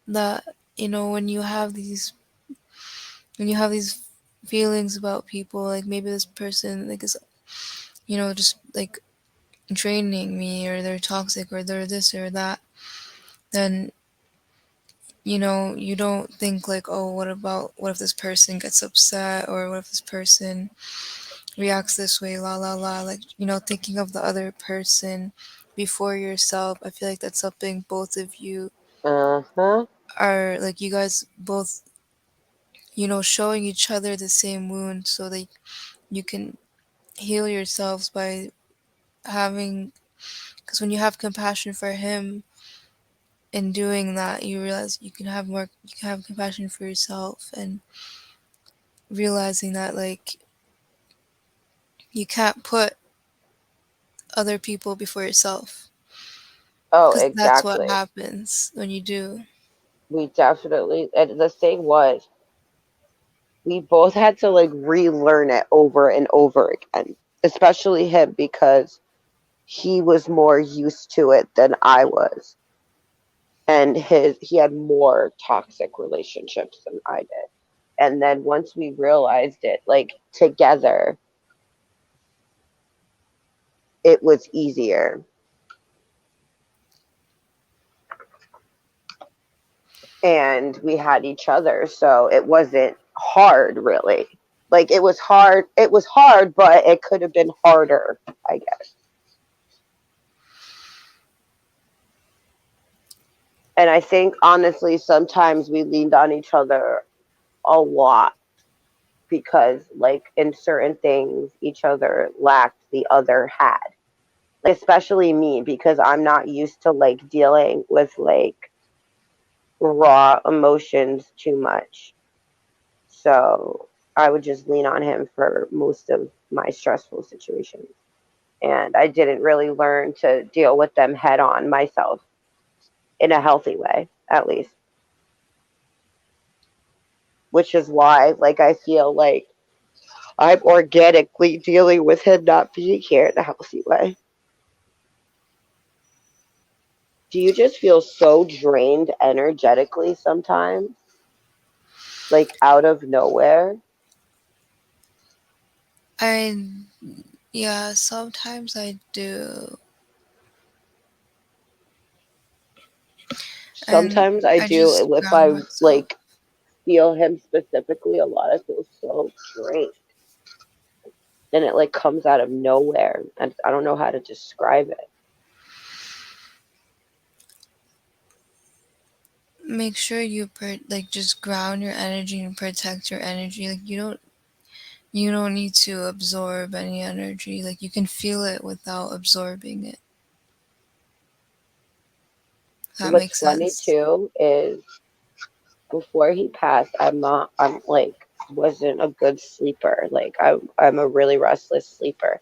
that, you know, when you have these feelings about people, like maybe this person like is, you know, just like draining me, or they're toxic, or they're this or that, then, you know, you don't think like, oh, what if this person gets upset, or what if this person reacts this way, la la la, like, you know, thinking of the other person before yourself. I feel like that's something both of you Uh-huh. are like, you guys both, you know, showing each other the same wound so that you can heal yourselves by having, because when you have compassion for him in doing that, you realize you can have compassion for yourself, and realizing that like you can't put other people before yourself, Oh, because that's what exactly. happens when you do. We definitely, and the thing was, we both had to like relearn it over and over again, especially him because he was more used to it than I was. And he had more toxic relationships than I did. And then once we realized it, like, together, it was easier. And we had each other, so it wasn't hard, really. Like, it was hard, but it could have been harder, I guess. And I think, honestly, sometimes we leaned on each other a lot because, like, in certain things, each other lacked, the other had. Like, especially me, because I'm not used to like dealing with like raw emotions too much. So I would just lean on him for most of my stressful situations. And I didn't really learn to deal with them head on myself in a healthy way, at least. Which is why, like, I feel like I'm organically dealing with him not being here in a healthy way. Do you just feel so drained energetically sometimes? Like, out of nowhere? I Yeah, sometimes I do. And Sometimes I I do. just If ground I myself. like feel him specifically a lot, I feel so drained. And it like comes out of nowhere. And I don't know how to describe it. make sure you like just ground your energy and protect your energy. Like you don't need to absorb any energy. Like you can feel it without absorbing it. That What's makes funny sense. too is before he passed, I'm like wasn't a good sleeper. Like I'm a really restless sleeper.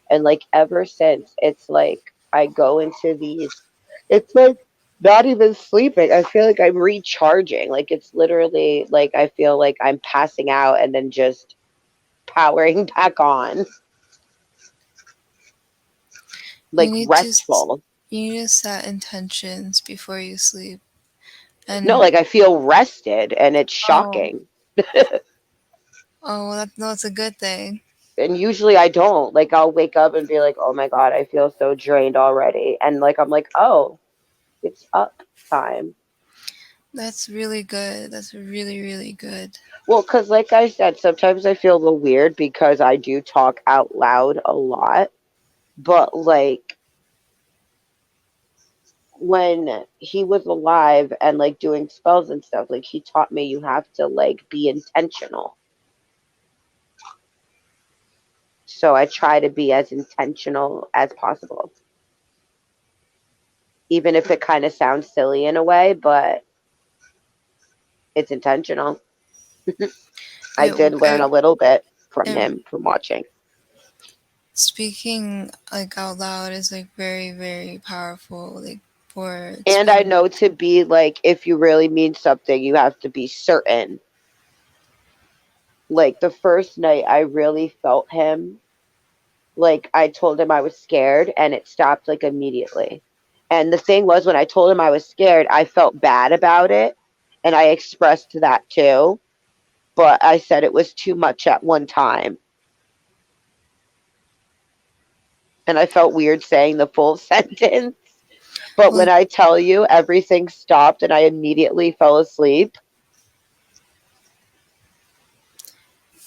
And like ever since, it's like I go into these, it's like not even sleeping. I feel like I'm recharging. Like it's literally like I feel like I'm passing out and then just powering back on, You like need to restful. you need to set intentions before you sleep. No, And like I feel rested and it's oh, shocking. oh, well, that's a good thing. And usually I don't. Like I'll wake up and be like, "Oh my god, I feel so drained already." And like I'm like, "Oh, it's up time." That's really good. That's really, really good. Well, cuz like I said, sometimes I feel a little weird because I do talk out loud a lot, but like when he was alive and like doing spells and stuff, like he taught me you have to like be intentional. So I try to be as intentional as possible, even if it kind of sounds silly in a way, but it's intentional. I It, did learn it, a little bit from it him from watching. speaking like out loud is like very, very powerful. Like for And I expelling. know to be like, if you really mean something, you have to be certain. Like the first night, I really felt him. Like I told him I was scared, and it stopped like immediately. And the thing was, when I told him I was scared, I felt bad about it. And I expressed that too. But I said it was too much at one time. And I felt weird saying the full sentence. But when Well, I tell you everything stopped and I immediately fell asleep,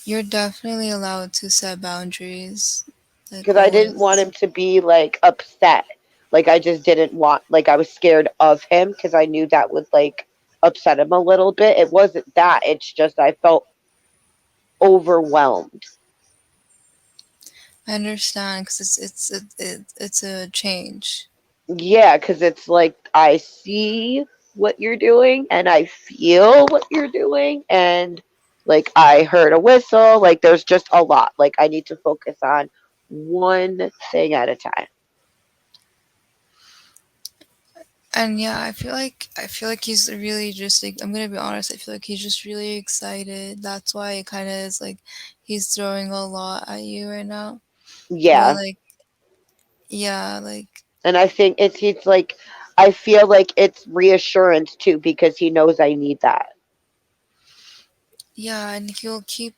you're definitely allowed to set boundaries. Like because I didn't want always. him to be like upset. Like I just didn't want, like I was scared of him because I knew that would like upset him a little bit. It wasn't that. It's just I felt overwhelmed. I understand because it's a change. Yeah, because it's like I see what you're doing and I feel what you're doing. And like I heard a whistle. Like there's just a lot. Like I need to focus on one thing at a time. And yeah, I feel like he's really just like, I'm gonna be honest, I feel like he's just really excited. That's why it kind of is like he's throwing a lot at you right now. But Yeah. like, yeah, like, And I think it's like I feel like it's reassurance too because he knows I need that. yeah, and he'll keep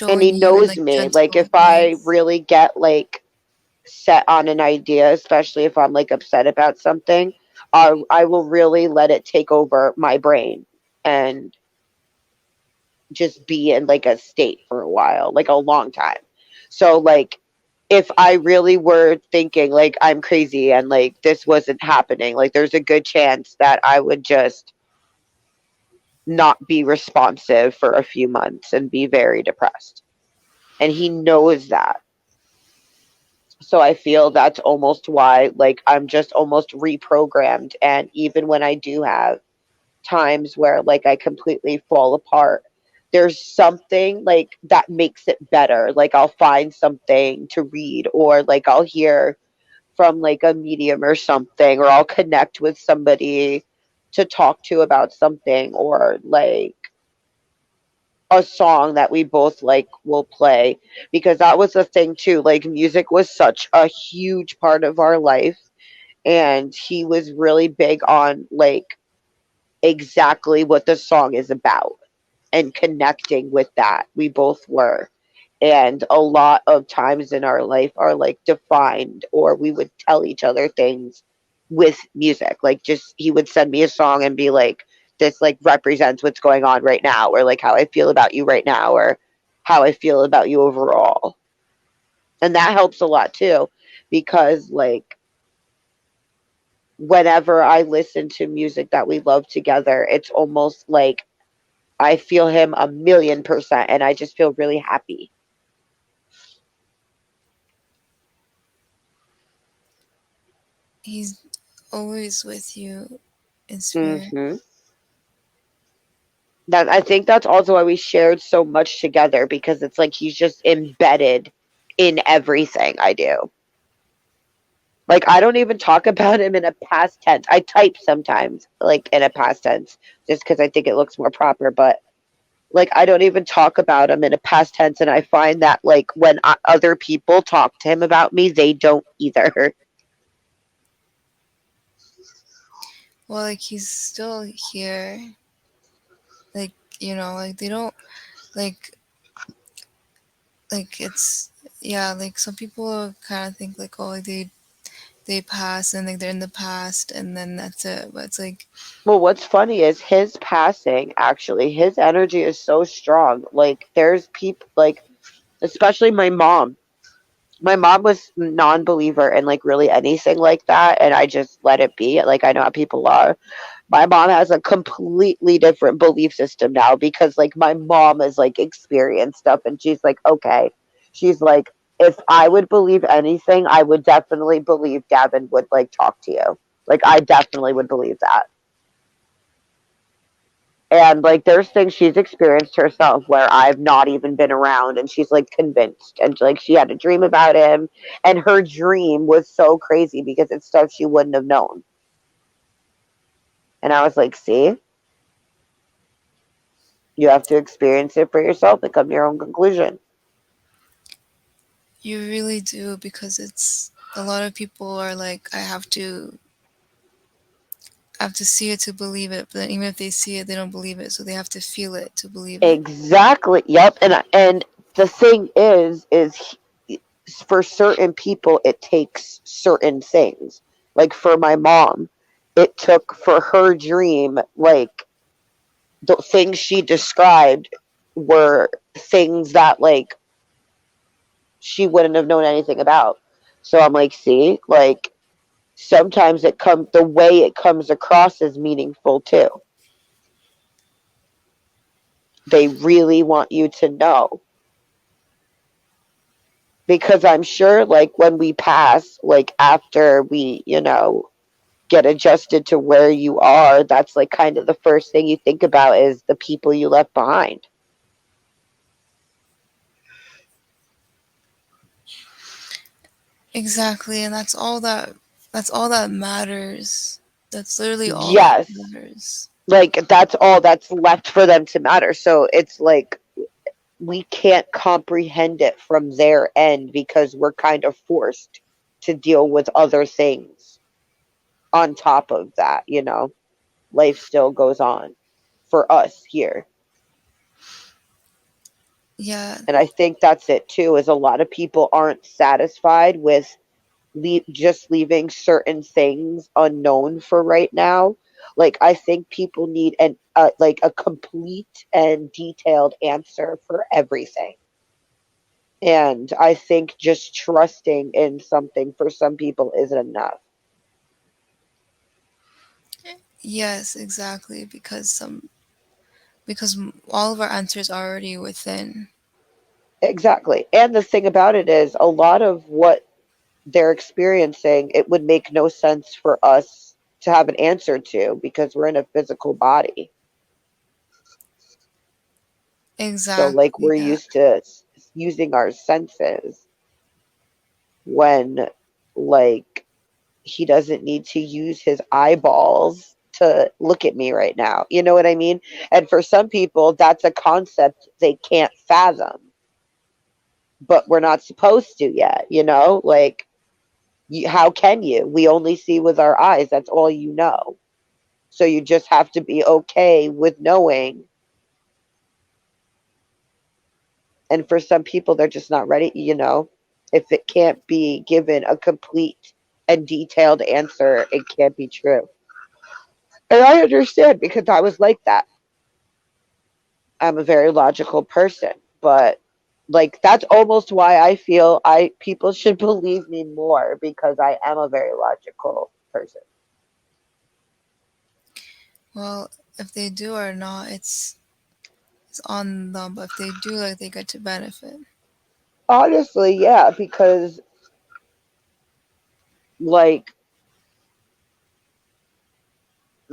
And he showing you in knows like me. Like gentle if I ways. really get like set on an idea, especially if I'm like upset about something, I will really let it take over my brain and just be in like a state for a while, like a long time. So like if I really were thinking like I'm crazy and like this wasn't happening, like there's a good chance that I would just not be responsive for a few months and be very depressed. And he knows that. So I feel that's almost why like I'm just almost reprogrammed, and even when I do have times where like I completely fall apart, there's something like that makes it better. Like I'll find something to read, or like I'll hear from like a medium or something, or I'll connect with somebody to talk to about something, or like a song that we both like will play, because that was the thing too, like music was such a huge part of our life, and he was really big on like exactly what the song is about and connecting with that. We both were. And a lot of times in our life are like defined, or we would tell each other things with music. Like, just he would send me a song and be like, this like represents what's going on right now, or like how I feel about you right now, or how I feel about you overall. And that helps a lot too, because whenever I listen to music that we love together, it's almost like I feel him 1,000,000%, and I just feel really happy. He's always with you in spirit. Hmm. That I think that's also why we shared so much together, because it's like he's just embedded in everything I do. Like I don't even talk about him in a past tense. I type sometimes like in a past tense just because I think it looks more proper, but like I don't even talk about him in a past tense, and I find that like when other people talk to him about me, they don't either. Well, like he's still here. Like, like they don't like it's yeah, like some people kind of think like, oh, like they pass and like they're in the past and then that's it. But it's like, Well, what's funny is his passing, actually, his energy is so strong. Like there's people like, especially my mom. My mom was non-believer in like really anything like that, and I just let it be. Like I know how people are. My mom has a completely different belief system now, because like my mom has like experienced stuff, and she's like, okay. She's like, if I would believe anything, I would definitely believe Gavin would like talk to you. Like I definitely would believe that. And like there's things she's experienced herself where I've not even been around, and she's like convinced, and like she had a dream about him, and her dream was so crazy because it's stuff she wouldn't have known. And I was like, see, you have to experience it for yourself and come to your own conclusion. you really do, because it's a lot of people are like, I have to see it to believe it, but then even if they see it, they don't believe it, so they have to feel it to believe it. Exactly. Yep. And the thing is for certain people it takes certain things. Like for my mom, it took for her dream, like the things she described were things that like she wouldn't have known anything about. So I'm like, see, like sometimes the way it comes across is meaningful too. They really want you to know, because I'm sure like when we pass, like after we, get adjusted to where you are, that's like kind of the first thing you think about is the people you left behind. Exactly, and that's all that matters. That's literally all that Yes. matters. Like that's all that's left for them to matter. So it's like we can't comprehend it from their end because we're kind of forced to deal with other things on top of that. Life still goes on for us here. Yeah, And I think that's it too, is a lot of people aren't satisfied with just leaving certain things unknown for right now. Like I think people need like a complete and detailed answer for everything. And I think just trusting in something for some people isn't enough. yes, exactly, because all of our answers are already within. Exactly. And the thing about it is, a lot of what they're experiencing, it would make no sense for us to have an answer to, because we're in a physical body. So, like, Exactly, we're yeah. used to using our senses when, like, he doesn't need to use his eyeballs to look at me right now. You know what I mean? And for some people, that's a concept they can't fathom, but we're not supposed to yet. Like, how can you? We only see with our eyes. That's all you know. So you just have to be okay with knowing. And for some people, they're just not ready. If it can't be given a complete and detailed answer, it can't be true. And I understand, because I was like that. I'm a very logical person, but like that's almost why I feel I people should believe me more, because I am a very logical person. Well, if they do or not, it's on them. But if they do, like they get to benefit. Honestly, yeah, because like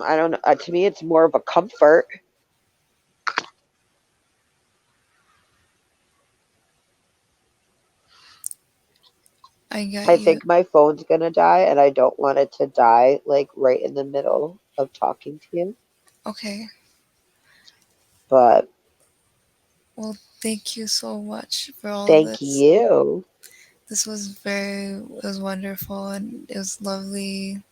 I don't know. To me, it's more of a comfort. I get I you. think my phone's gonna die, and I don't want it to die like right in the middle of talking to you. Okay. But Well, thank you so much for all thank this. you. This was it was wonderful and it was lovely.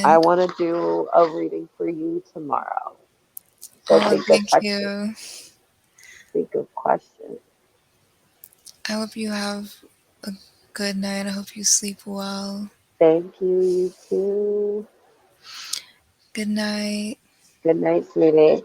I And want to do a reading for you tomorrow. So oh, think of thank questions. you. Think of questions. I hope you have a good night. I hope you sleep well. Thank you, you too. Good night. Good night, sweetie.